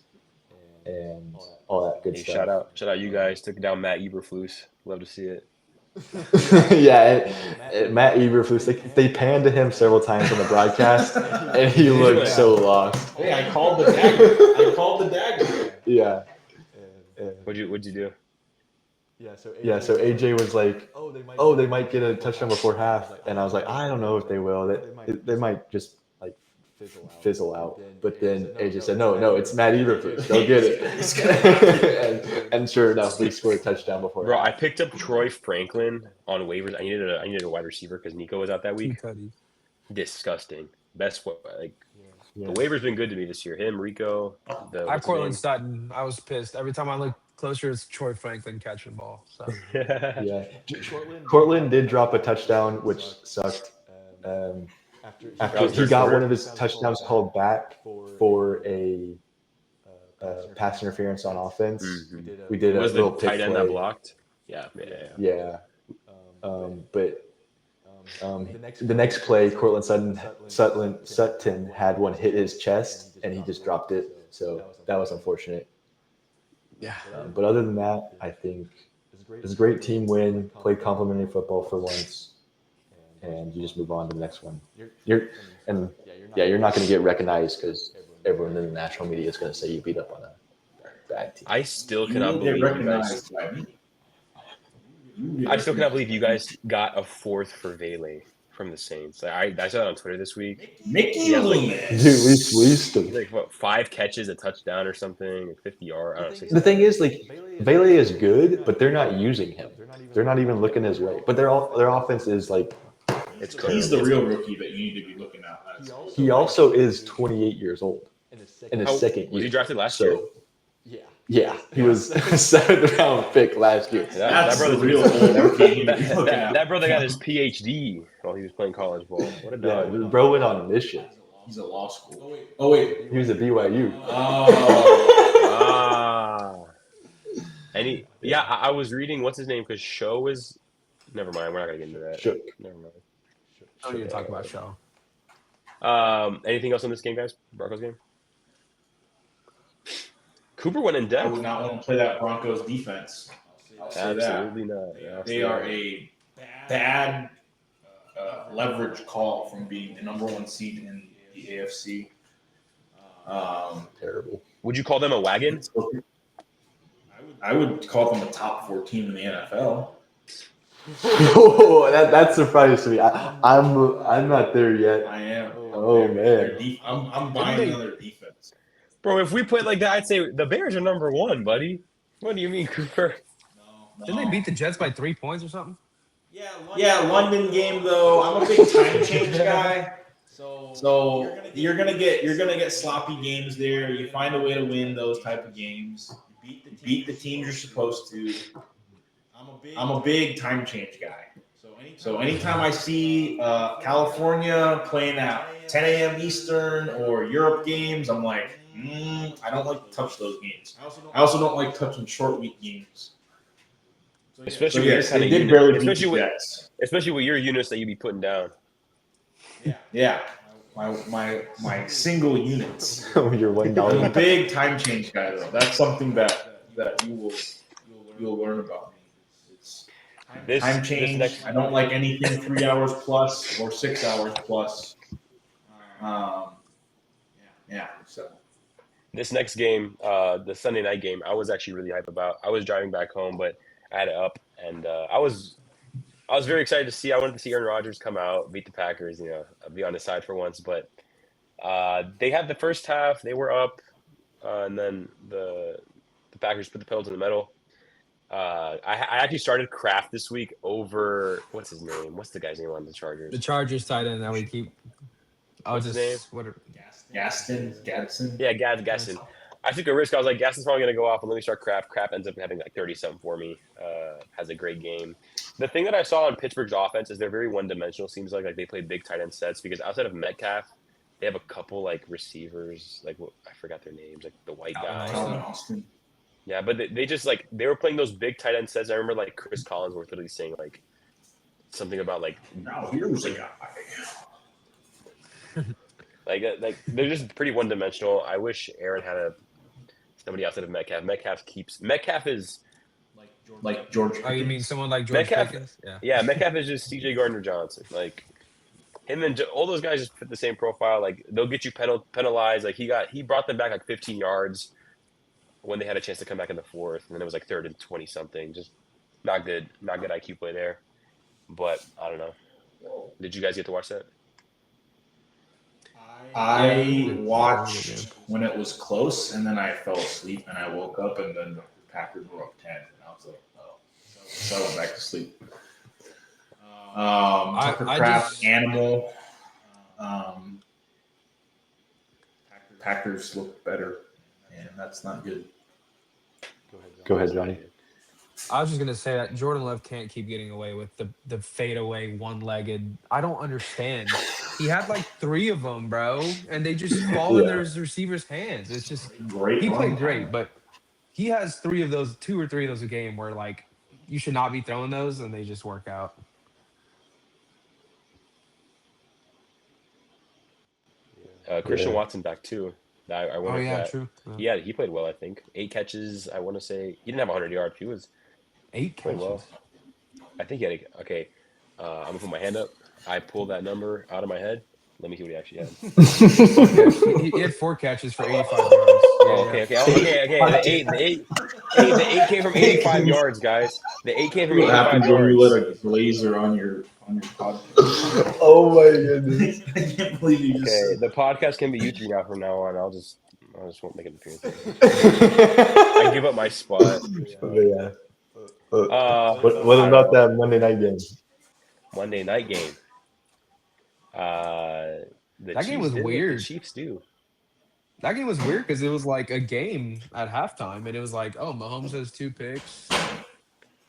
and all that good Hey, stuff. shout out you guys. Took down Matt Eberflus. Love to see it. Yeah, and Matt Eberflus, they panned to him several times on the broadcast, and he looked so lost. Hey, I called the dagger. Yeah. What'd you do? Yeah, so AJ was like, "Oh, they might get a touchdown before half," and I was like, "I don't know if they will. They might just like fizzle out." But then AJ said, "No, it's Matt Eberflus. Go get it." and sure enough, we scored a touchdown before. Bro, half. I picked up Troy Franklin on waivers. I needed a wide receiver because Nico was out that week. Disgusting. Best like Yeah. the waiver's been good to me this year. Him, Rico. I have what's his Cortland name? Sutton. I was pissed every time I look closer. It's Troy Franklin catching the ball. So Yeah, Cortland did drop a touchdown, which sucked. After he got one of his touchdowns called back for a pass interference on offense, Mhm. we did a Was little the pick tight end play. that blocked? Yeah. Yeah, but the next play, Cortland Sutton had one hit his chest, and he just dropped it. So that was unfortunate. yeah, But other than that, I think it was a great team win. Played complimentary football for once, and you just move on to the next one. You're not going to get recognized because everyone in the national media is going to say you beat up on a bad team. I still You cannot will believe get you guys. recognized by me. I still cannot believe you guys got a fourth for Vele from the Saints. Like, I saw that on Twitter this week. Mickey Yeah, like- Dude, Loomis. we used to. Like what, 5 catches, a touchdown or something, like 50 yards. I don't know. 60. The thing is, like, Vele is good, but they're not using him. They're not even looking his way. But their offense is like. It's He's the real rookie that you need to be looking at. He also is 28 years old in his How- second year. Was he drafted last So, year? Yeah, he was a 7th round pick last year. That's the brother's- real old rookie you need to be looking at. That brother got his PhD while he was playing college ball. What a Yeah, dog. bro went on a mission. He's at law school. Oh wait. He was at BYU. Oh. I was reading what's his name because Show is. Never mind. We're not gonna get into that. Shook. Never mind. don't need to talk about show. Anything else on this game, guys? Broncos game. Cooper went in I depth. would not want to play that Broncos defense. I'll say that. Absolutely not. They are a bad leverage call from being the number 1 seed in the AFC. Terrible. Would you call them a wagon? I would call them a top 4 team in the NFL. Oh, that surprised me. I'm not there yet. I am. Oh, man. I'm buying another defense. Bro, if we played like that, I'd say the Bears are number 1, buddy. What do you mean, Cooper? No. Didn't they beat the Jets by 3 points or something? Yeah, London game though. I'm a big time change guy. So you're gonna get sloppy games there. You find a way to win those type of games. You beat the teams you're supposed to. I'm a big time change guy. So anytime I see California playing at 10 a.m. Eastern or Europe games, I'm like, I don't like to touch those games. I also don't like touching short week games. Especially So with yes, your kind they of did unit, barely beat especially the with Jets. especially with your units that you be putting down. Yeah, my single units. Oh, you're I'm a $1. big time change guy though. That's something that you'll learn about me. It's time change. I don't like anything 3 hours plus or 6 hours plus. Yeah. So This next game, the Sunday night game, I was actually really hyped about. I was driving back home, but I had it up, and I was very excited to see. I wanted to see Aaron Rodgers come out, beat the Packers, be on his side for once. But they had the first half; they were up, and then the Packers put the pedal to the metal. I actually started Kraft this week over what's his name? What's the guy's name on the Chargers? The Chargers tight end that we keep. What's his name? Gadsden. Yeah, Gaston. I took a risk. I was like, Gaston's probably going to go off, and let me start Kraft. Kraft ends up having like 30-something for me. Has a great game. The thing that I saw on Pittsburgh's offense is they're very one-dimensional. Seems like they play big tight end sets because outside of Metcalf, they have a couple like receivers, like I forgot their names, like the white guy. Calvin Austin. Yeah, but they just like they were playing those big tight end sets. I remember like Chris Collinsworth literally saying like something about like Now here's a guy. like they're just pretty one dimensional. I wish Aaron had somebody outside of Metcalf. Metcalf is Like George. Oh, you mean someone like George Metcalf? Pickens? Yeah. Yeah, Metcalf is just C.J. Gardner-Johnson. Like him and all those guys just fit the same profile. Like they'll get you penalized. Like he brought them back like 15 yards when they had a chance to come back in the fourth, and then it was like 3rd and 20 something. Just not good IQ play there. But I don't know. Did you guys get to watch that? I watched when it was close, and then I fell asleep, and I woke up, and then the Packers were up 10, and I was like, oh. So I went back to sleep. Tucker Kraft, Animal. Packers look better, and that's not good. Go ahead, Johnny. I was just gonna say that Jordan Love can't keep getting away with the fadeaway one-legged. I don't understand. He had like 3 of them, bro, and they just fall in their receivers' hands. It's just Great. he played great, but he has 2 or 3 of those a game where like you should not be throwing those, and they just work out. Christian Watson back too. I wonder if that. True. Yeah, he played well. I think 8 catches. I want to say he didn't have 100 yards. He was 8 played catches. well. I think he had. Okay, I'm gonna put my hand up. I pulled that number out of my head. Let me see what he actually had. He had 4 catches for 85 yards. Oh, okay. The 8 came from 85 yards, guys. The 8 came from What 85 happens when you yards. let a blazer on your podcast? Oh my goodness. I can't believe you just. Okay, the podcast can be YouTube now from now on. I just won't make an appearance. I give up my spot. Yeah. What about that Monday night game? Monday night game. That game was weird. The Chiefs do. That game was weird because it was like a game at halftime, and it was like, oh, Mahomes has 2 picks.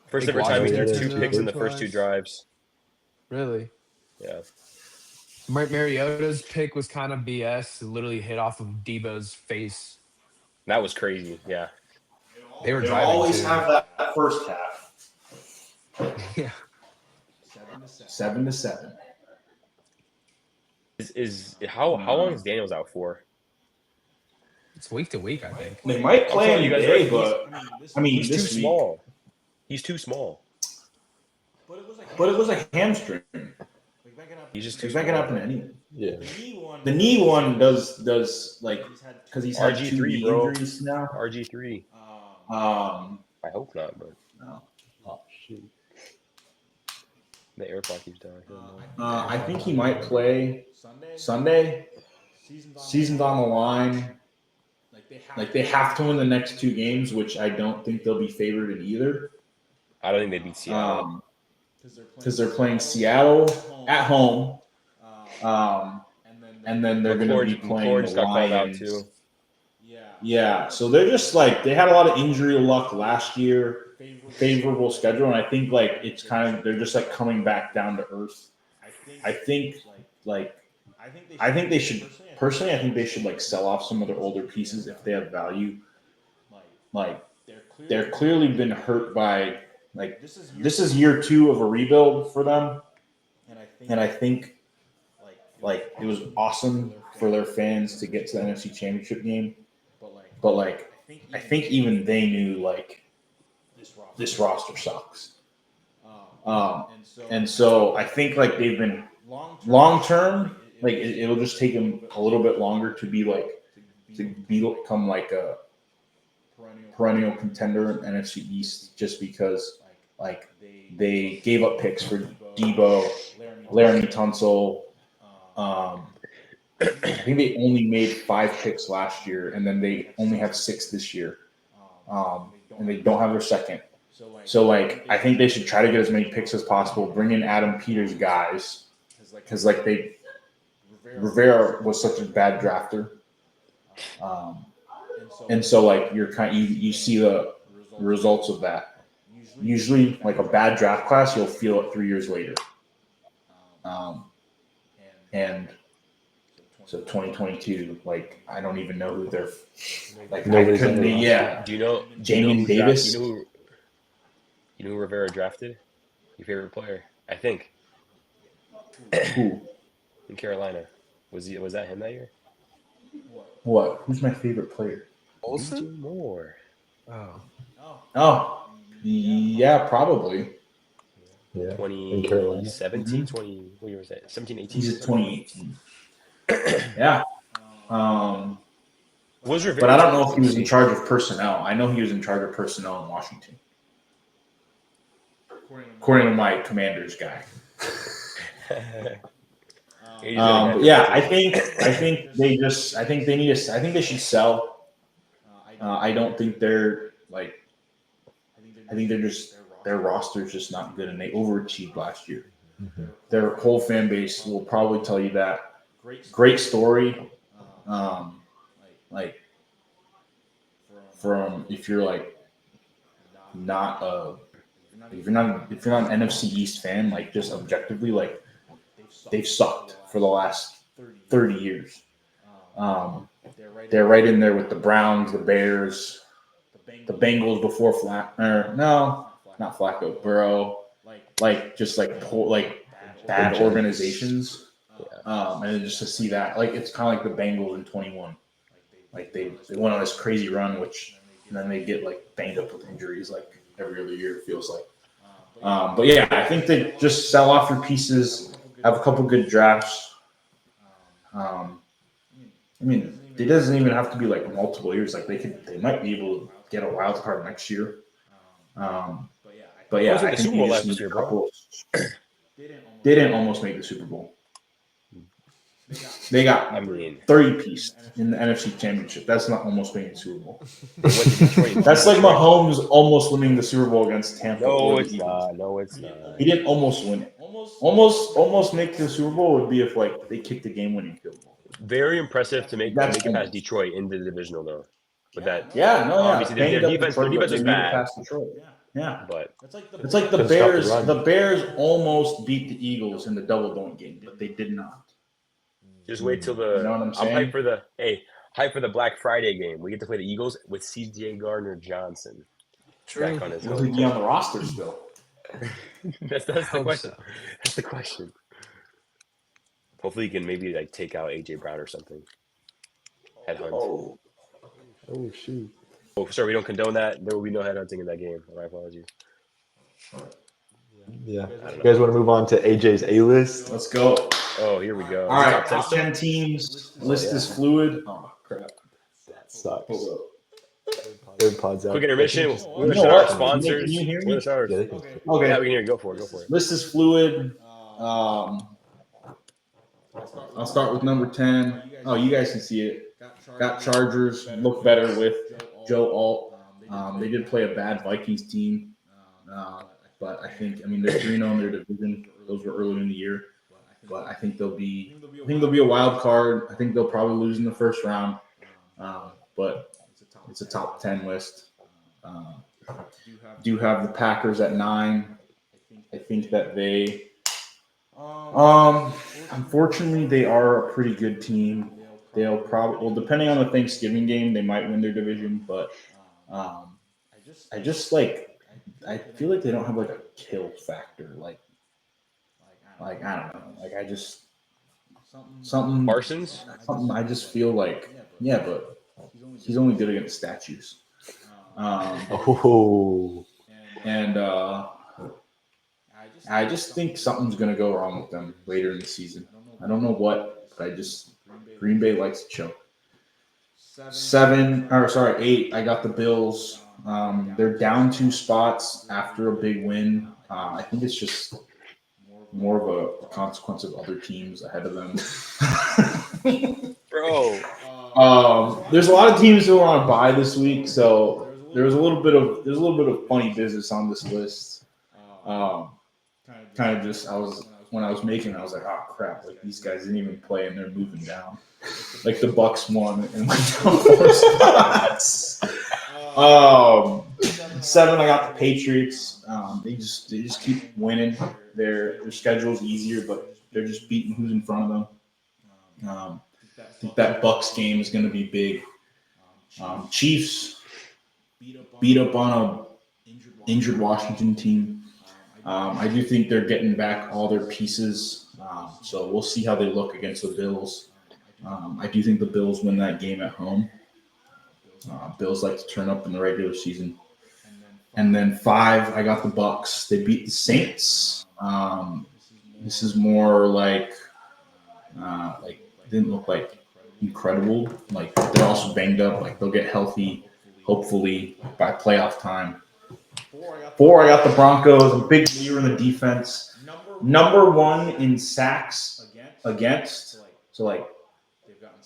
First Like, ever time he threw Washington 2 picks in the twice. first 2 drives. Really? Yeah. Mariota's pick was kind of BS. It literally hit off of Debo's face. That was crazy. Yeah. They were They driving always too. have that first half. Yeah. 7-7. How long is Daniels out for? It's week to week, I think. They might play telling him you guys today, right, but I mean, He's too this week. small. He's too small. But it was a hamstring. He's just too That can small. happen to anyone. Yeah. The knee one does like because he's had 2 RG3, knee bro. injuries now. RG3. I hope not, but No. Oh shoot. the AirPod keeps dying. I think he might play Sunday. Season's on the line. Like they have to win the next 2 games, which I don't think they'll be favored in either. I don't think they beat Seattle. Because they're playing Seattle at home, and then they're going to be playing McCord the just got called out Lions. too. Yeah, so they're just like they had a lot of injury luck last year, favorable schedule, and I think like it's kind of they're just like coming back down to earth. I think they should personally. I think they should like sell off some of their older pieces if they have value. Like they're clearly been hurt by like this is year 2 of a rebuild for them, and I think like it was awesome for their fans to get to the NFC Championship game. But like, I think even they knew like this roster sucks. And so I think like they've been long term, like it'll just take them a little bit longer to become like a perennial contender in NFC East, just because like they gave up picks for Debo, Laramie Tunsil. I think they only made 5 picks last year, and then they only have 6 this year, and they don't have their second. So, like, I think they should try to get as many picks as possible. Bring in Adam Peters guys, because like Rivera was such a bad drafter, and so like you see the results of that. Usually, like a bad draft class, you'll feel it 3 years later, and So 2022, like I don't even know who they're like. Nobody's I on couldn't. the roster. Yeah, Do you know Damian who Davis. you know who Rivera drafted? Your favorite player, I think, Who? in Carolina. Was that him that year? What? Who's my favorite player? Olsen? DJ Moore. Oh. Oh, yeah, probably. Yeah, in Carolina. 2017, what year was that? 17, 18? He's a 2018. Yeah. Was Rivera But I don't know if he was in 2016? charge of personnel. I know he was in charge of personnel in Washington, according to my Commanders guy. But yeah, I think they should sell. I don't think they're like. I think their roster's just not good, and they overachieved last year. Mhm. Their whole fan base will probably tell you that. Great story. Like from if you're like not if you're not an NFC East fan, like just objectively, like they've sucked for the last 30 years. They're right in there with the Browns, the Bears, the Bengals before not Flacco, Burrow, like just like bad organizations. And then just to see that, like it's kind of like the Bengals in 21. Like they went on this crazy run, and then they get like banged up with injuries like every other year. It feels like. But yeah, I think they just sell off your pieces, have a couple good drafts. I mean, it doesn't even have to be like multiple years. Like they might be able to get a wild card next year. But yeah, Who was I in the think Super you Bowl just last need year, a bro? couple. They didn't almost make the Super Bowl. They got I mean, 30-piece in the NFC Championship. That's not almost making the Super Bowl. they went to Detroit. And That's beat like Detroit. Mahomes almost winning the Super Bowl against Tampa. No, or the it's Eagles. not. No, it's not. He didn't almost win it. Almost make the Super Bowl would be if like they kicked the game-winning field goal. Very impressive to make That's it past almost. Detroit into the divisional though. With that, Obviously their banged up defense Detroit, but was they made it bad, past Detroit. Yeah, but it's like the Couldn't stop the Bears. run. The Bears almost beat the Eagles in the double doink game, but they did not. just wait till You know what I'm saying? hyped for the Black Friday game. We get to play the Eagles with C.J. Gardner Johnson. True. Back on his Will own. he be on the roster still? That's the Hope question. so. That's the question. Hopefully, he can maybe like take out AJ Brown or something. Headhunt. Oh shoot! Oh, sorry, we don't condone that. There will be no headhunting in that game. My apologies. Yeah, you guys want to move on to AJ's A list? Let's go. Oh, here we go. All Is it right, top 10 top still? 10 teams. List is fluid. Oh crap! That sucks. Hold up. Third pod's out. Quick intermission. Just- We're the You know shout out what? sponsors. Can you hear me? We're the shout outs. Yeah, they can. Okay. Yeah, we can hear you. Go for it. Go for it. List is fluid. I'll start with number 10. Oh, you guys can see it. Got Chargers. Look better with Joe Alt. They did play a bad Vikings team. But I think, they're 3-0 in their division. Those were early in the year. But I think they'll be a wild card. I think they'll probably lose in the first round. But it's a top 10 list. Do have the Packers at 9. I think that they unfortunately they are a pretty good team. They'll probably, depending on the Thanksgiving game, they might win their division, but I feel like they don't have like a kill factor. Like I don't know. Like I just something Parsons? I just feel like but he's only good against statues. Oh, And I just think something's going to go wrong with them later in the season. I don't know what, but Green Bay likes to choke. 8, I got the Bills. They're down 2 spots after a big win. I think it's just more of a consequence of other teams ahead of them. Bro. There's a lot of teams who are on a bye this week, so there's a little bit of funny business on this list. Kind of just when I was making it, I was like, oh crap, like these guys didn't even play and they're moving down. Like the Bucks won and went down 4 spots. 7, I got the Patriots. They just keep winning. Their schedule's easier, but they're just beating who's in front of them. I think that Bucks game is going to be big. Chiefs beat up on a injured Washington team. I do think they're getting back all their pieces. So we'll see how they look against the Bills. I do think the Bills win that game at home. Bills like to turn up in the regular season. And then 5, I got the Bucks. They beat the Saints. This is more like didn't look like incredible. Like they're also banged up. Like they'll get healthy, hopefully by playoff time. 4, I got the Broncos. A big leader in the defense. Number 1 in sacks against. So like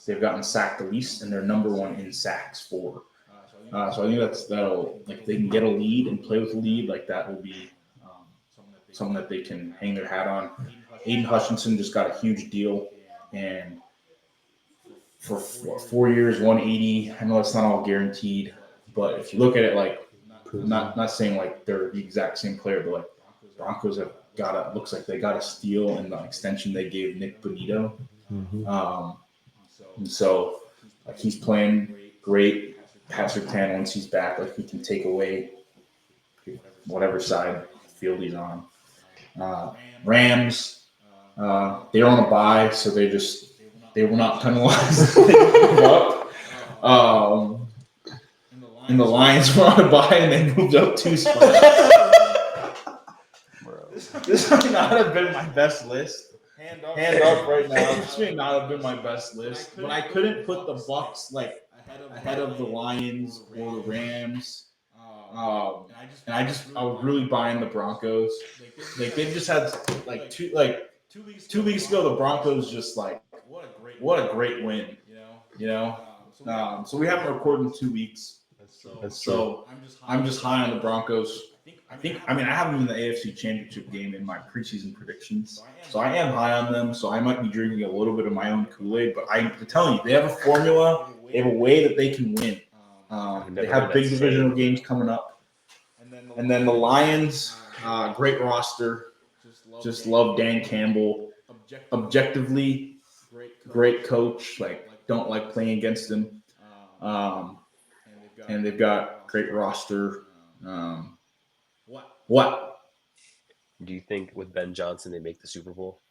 they've gotten sacked the least, and they're number 1 in sacks for. So I think that'll like they can get a lead and play with the lead. Like that will be something that they can hang their hat on. Aiden Hutchinson just got a huge deal, and for 4 years, 180. I know it's not all guaranteed, but if you look at it, like not saying like they're the exact same player, but like Broncos have looks like they got a steal in the extension they gave Nick Bonito. And so like he's playing great. Patrick Tan, once he's back, like he can take away whatever side field he's on. Rams, they're on a bye, so they were not penalized. They moved up. And the Lions were on a bye, and they moved up 2 spots. This might not have been my best list. Hand up right now. This may not have been my best list, but I couldn't put the Bucks like ahead of the Lions or the Rams. And I was really buying the Broncos. Like they just had like 2 weeks ago, the Broncos just like what a great win, you know. So we haven't recorded in 2 weeks. So I'm just high on the Broncos. I have them in the AFC Championship game in my preseason predictions. So I am high on them. So I might be drinking a little bit of my own Kool-Aid, but I'm telling you, they have a formula. They have a way that they can win. They have big divisional games coming up. And then the Lions, great roster. Just love Dan Campbell. Objectively, great coach. Like, don't like playing against him. And they've got great roster. What? Do you think with Ben Johnson they make the Super Bowl?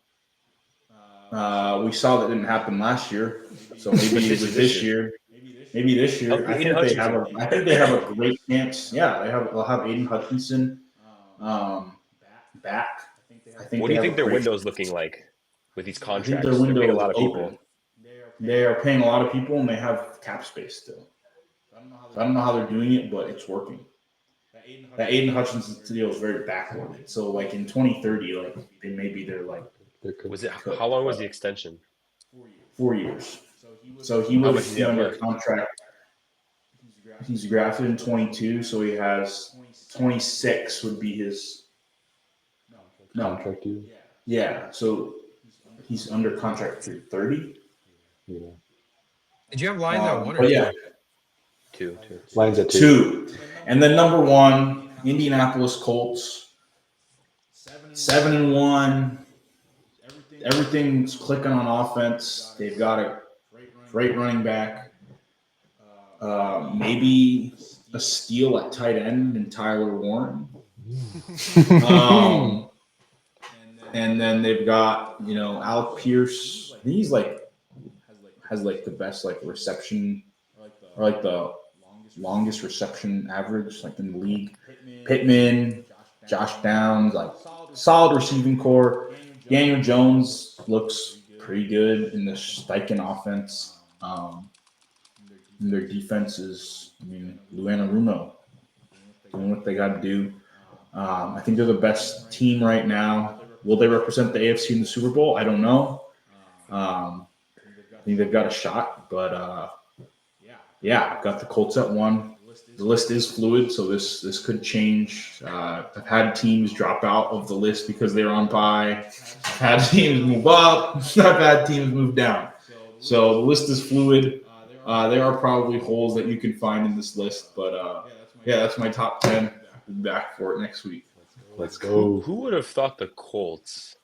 We saw that didn't happen last year, so maybe it was this year. Maybe this year. I think they have a great chance. Yeah, they'll have Aiden Hutchinson back. What do you think their window's looking like with these contracts? I think their window paying a is lot of open. people. They are paying a lot of people, and they have cap space still. So I don't know how they're doing it, but it's working. That Aiden Hutchinson deal is very backward. So like in 2030, like they're like. Was it how long was the extension? 4 years. So he was under contract. He's drafted in 22, so he has 26 would be his contract year. Yeah, so he's under contract through 30. Yeah. Did you have Lions at 1 or 2? But yeah, 2. Lions at 2. And then number 1, Indianapolis Colts. 7-1. Everything's clicking on offense. They've got a great running back. Maybe a steal at tight end in Tyler Warren. And then they've got, Alec Pierce. He's has the best reception or the longest reception average in the league. Pittman, Josh Downs, solid receiving core. Daniel Jones looks pretty good in the Steichen offense. And their defense is, Luana Rumo doing what they got to do. I think they're the best team right now. Will they represent the AFC in the Super Bowl? I don't know. I think they've got a shot, but I've got the Colts at 1. The list is fluid, so this could change. I've had teams drop out of the list because they're on bye. I've had teams move up. I've had teams move down. So the list is fluid. There are probably holes that you can find in this list, but that's my top 10. We'll be back for it next week. Let's go. Who would have thought the Colts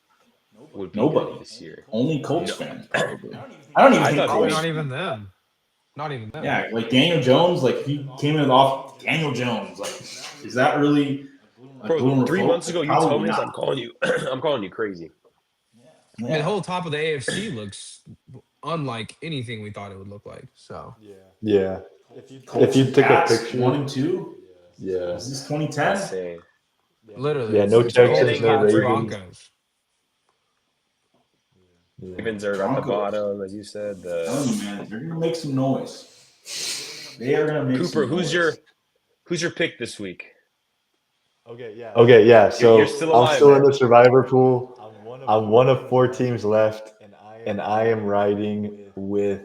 would be Nobody. good this year. Only Colts fans, probably. I don't even I think thought Probably Colts. not even them. Not even them. Yeah, like Daniel Jones, like he came in off Daniel Jones. Like, is that really a Bro, Bloomer 3 folk? months ago, you Probably told me this. not. I'm calling you. I'm calling you crazy. I mean, the whole top of the AFC looks unlike anything we thought it would look like. So Yeah. Colts If you and took a Pats, picture, 1 and 2. yeah, Is this 2010? Insane. literally, Yeah, no it's Texans, Colts, no Pats, Ravens. Broncos. yeah. Ravens are at the Broncos. bottom, as you said. I'm telling you, man, they're gonna make some noise. They are gonna make Cooper, some noise. who's your pick this week? Okay, yeah. So You're still alive, I'm still man. in the survivor pool. I'm one of 4 teams left, and I am riding with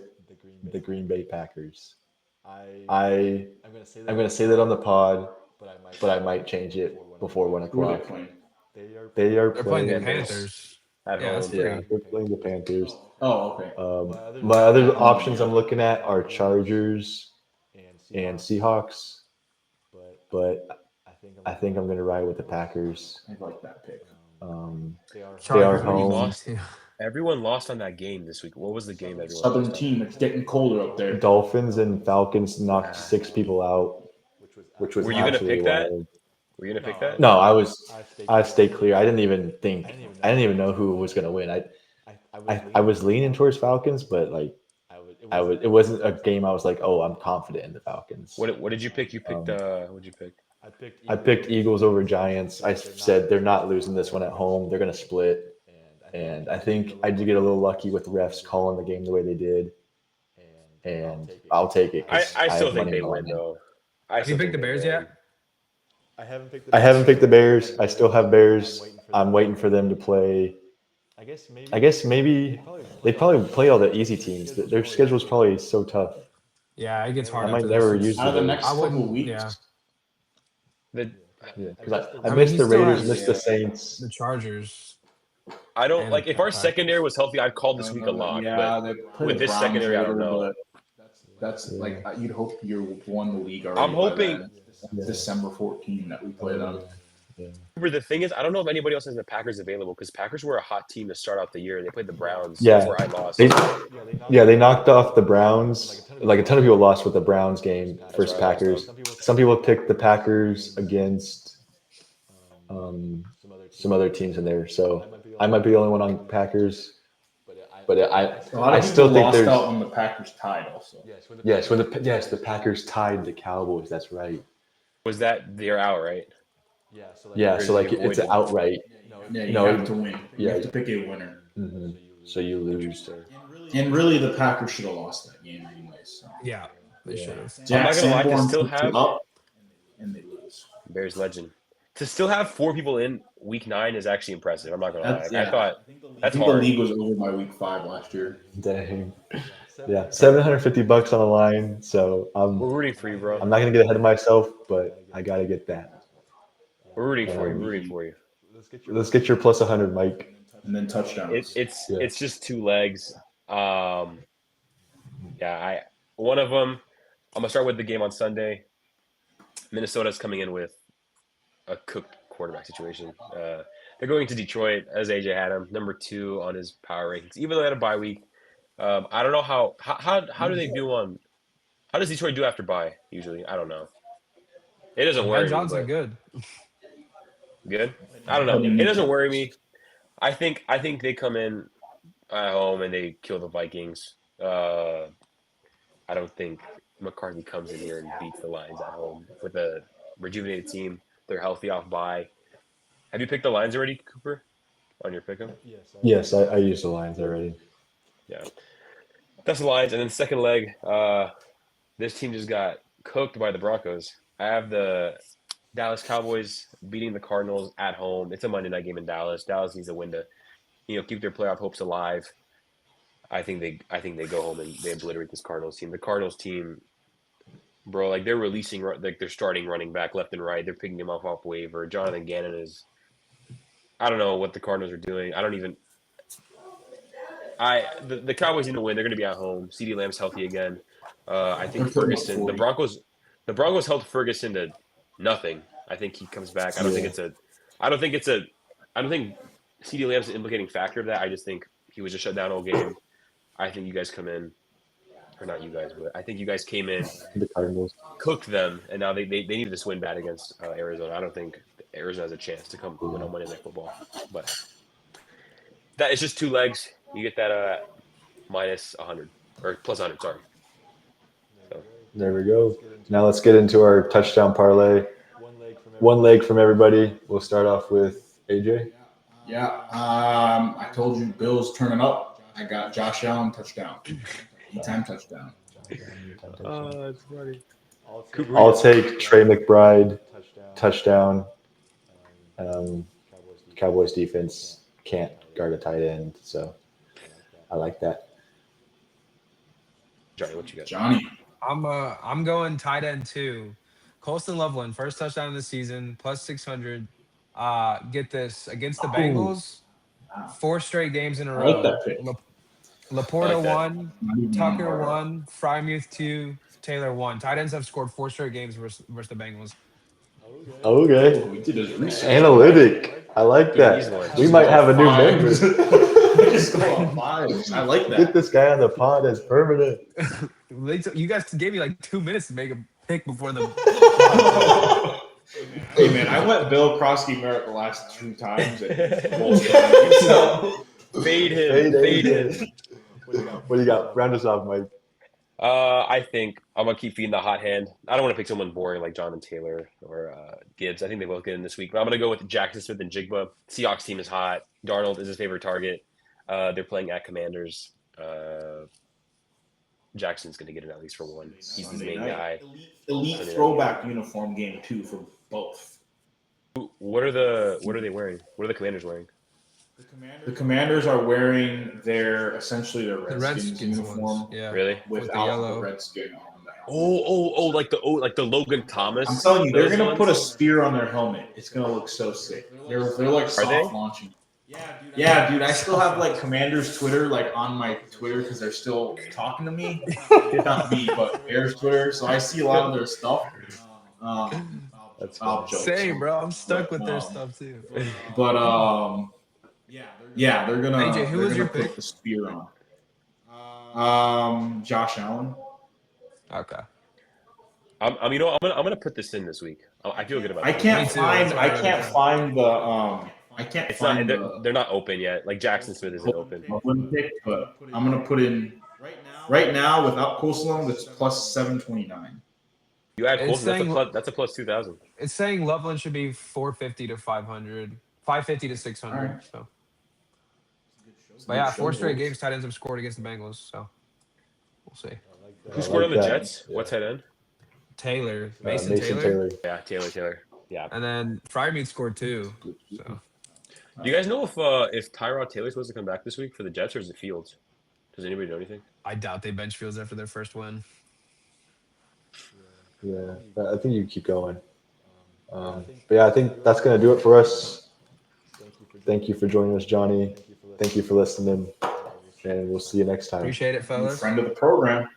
the Green Bay Packers. I'm gonna say that on the pod, but I might change it before 1 Who are they o'clock. playing? They are They're playing the playing. Panthers. At Yeah, that's home. Yeah, pretty. they're playing the Panthers. Oh, okay. My other options I'm looking at are Chargers and Seahawks, but I think I'm gonna ride with the Packers. I like that pick. They are Chargers are home. easy, too. Everyone lost on that game this week. What was the game everyone Southern lost on? team. It's getting colder up there. Dolphins and Falcons knocked 6 people out, which was Were you gonna absolutely pick that? wild. Were you gonna pick that? No, I stayed clear. I didn't even know who was gonna win. I was leaning towards Falcons, but like it wasn't a game I was like, oh, I'm confident in the Falcons. What did you pick? You picked what'd you pick? I picked Eagles over Giants. I said they're not losing this one at home. They're gonna split. And I think I did get a little lucky with the refs calling the game the way they did. And I'll take it. I still have think money they on win it. though. Have you picked the Bears yet? I haven't picked the Bears. I still have Bears. I'm waiting for them to play. I guess maybe they probably play all the easy teams. Their schedule's probably so tough. Yeah, it gets hard. I might after never this. use Out of the Bears. next I couple wouldn't. of weeks. Yeah, The, Yeah, because I I mean, missed he the still Raiders, has- missed the Saints. the Chargers. I don't And like if our Packers. secondary was healthy, I'd call this week a lock. Yeah, But they play with the this Browns secondary, I don't later, know. but that's like you'd hope you won the league already. I'm hoping- by then. December 14 that we play them. But the thing is, I don't know if anybody else has the Packers available because Packers were a hot team to start out the year. They played the Browns. Yeah. That's where I lost. They knocked off the Browns. Like a ton of people lost with the Browns game versus where I lost Packers. Some people picked the Packers against some other teams in there. So I might be the only one on Packers. But A lot I of still people think lost there's out on the Packers tied also. the Packers tied the Cowboys. That's right. Was that they're out, right? Yeah, so like it's an outright. Yeah, you No, have to win. You yeah. have to pick a winner. Mm-hmm. So you lose. And really, the Packers should have lost that game anyway. So. Yeah, they should have. I'm not gonna lie, to Sanborn still puts it have- up, and they lose. Bears legend. To still have 4 people in week 9 is actually impressive. I'm not gonna lie. That's- I yeah. thought I that's think the hard. league was over by week 5 last year. Dang. Yeah, $750 on the line. So We're rooting for you, bro. I'm not gonna get ahead of myself, but I gotta get that. We're rooting for you. We're rooting for you. Let's get your plus 100, Mike. And then touchdowns. It's just 2 legs. One of them. I'm gonna start with the game on Sunday. Minnesota's coming in with a cooked quarterback situation. They're going to Detroit as AJ had him, number 2 on his power rankings, even though they had a bye week. I don't know how do they do on. How does Detroit do after bye usually? I don't know. It doesn't worry Ben me. Johnson, but- good. Good. I don't know. It doesn't worry me. I think they come in at home and they kill the Vikings. I don't think McCarthy comes in here and beats the Lions at home with a rejuvenated team. They're healthy off bye. Have you picked the Lions already, Cooper? On your pick'em? Yes, I used the lines already. Yeah. That's the Lions. And then second leg, this team just got cooked by the Broncos. I have the Dallas Cowboys beating the Cardinals at home. It's a Monday night game in Dallas. Dallas needs a win to, keep their playoff hopes alive. I think they go home and they obliterate this Cardinals team. The Cardinals team, bro, like they're releasing, like they're starting running back left and right. They're picking him off waiver. Jonathan Gannon is, I don't know what the Cardinals are doing. The Cowboys need to win. They're going to be at home. CeeDee Lamb's healthy again. I think Ferguson, the Broncos held Ferguson to nothing. I think he comes back. I don't think CD Lamb's an implicating factor of that. I just think he was just shut down all game. I think you guys come in, or not you guys, but I think you guys came in, The Cardinals. cooked them, and now they needed this win bad against Arizona. I don't think Arizona has a chance to come win on Monday Night Football. But that is just 2 legs. You get that minus 100 or plus 100. Sorry. So There we go. Now let's get into our touchdown parlay. 1 leg from everybody. We'll start off with AJ. Yeah. I told you Bills turning up. I got Josh Allen touchdown. Anytime touchdown. that's funny. I'll take Trey McBride touchdown. Cowboys defense can't guard a tight end, so I like that. Johnny, what you got? Johnny. I'm going tight end 2. Colston Loveland, first touchdown of the season, plus 600. Get this, against the Bengals, 4 straight games in a I row. like that pick. Laporta I like that. 1, Tucker 1, Frymuth 2, Taylor 1. Tight ends have scored 4 straight games versus the Bengals. Okay. We did his research. Analytic. I like that. We might have a new member. Just go on 5s. I like Get that. this guy on the pod as permanent. You guys gave me like 2 minutes to make a pick before the. Hey man, I went Bill Krosky Merritt the last 2 times. So Fade him. What do you got? Round us off, Mike. I think I'm gonna keep feeding the hot hand. I don't want to pick someone boring like Jonathan Taylor or Gibbs. I think they both get in this week, but I'm gonna go with Jackson Smith and Jigba. Seahawks team is hot. Darnold is his favorite target. They're playing at Commanders. Jackson's gonna get it at least for 1. He's the main guy. Elite throwback uniform game too for both. What are they wearing? What are the Commanders wearing? The Commanders are wearing essentially their The Redskins uniform ones. Yeah. Really? without yellow. the Redskin on the Oh, helmet. like the Logan Thomas. I'm telling you, they're those gonna ones? put a spear on their helmet. It's gonna look so sick. They're like soft they? launching. Yeah, dude. I still have like Commanders Twitter like on my Twitter because they're still talking to me. Not me, but Bears Twitter. So I see a lot of their stuff. That's I'll fun. joke. Same, bro. I'm stuck But, with their stuff too. But yeah, they're gonna. AJ, who they're was your gonna pick? put the spear on. Josh Allen. Okay. I'm gonna put this in this week. I feel good about I it. can't Me too. find. That's what I I can't wrote find the. I can't It's not. find They're not open yet. Like Jackson Smith isn't open. Loveland pick, but I'm gonna put in right now without Coleslaw. That's plus 729. You add It's Colson, saying- that's a plus 2,000. It's saying Loveland should be 450 to 500, 550 to 600. Alright. So, but yeah, 4 straight games tight ends have scored against the Bengals. So, we'll see. Who scored on the that. Jets? Yeah. What tight end? Taylor, Mason Mason Taylor, Yeah, Taylor. Yeah. and then Frymeat scored 2. So, Do you guys know if Tyrod Taylor's supposed to come back this week for the Jets or is it Fields? Does anybody know anything? I doubt they bench Fields after their first win. Yeah, I think you keep going. But yeah, I think that's going to do it for us. Thank you for joining us, Johnny. Thank you for listening. And we'll see you next time. Appreciate it, fellas. Friend of the program.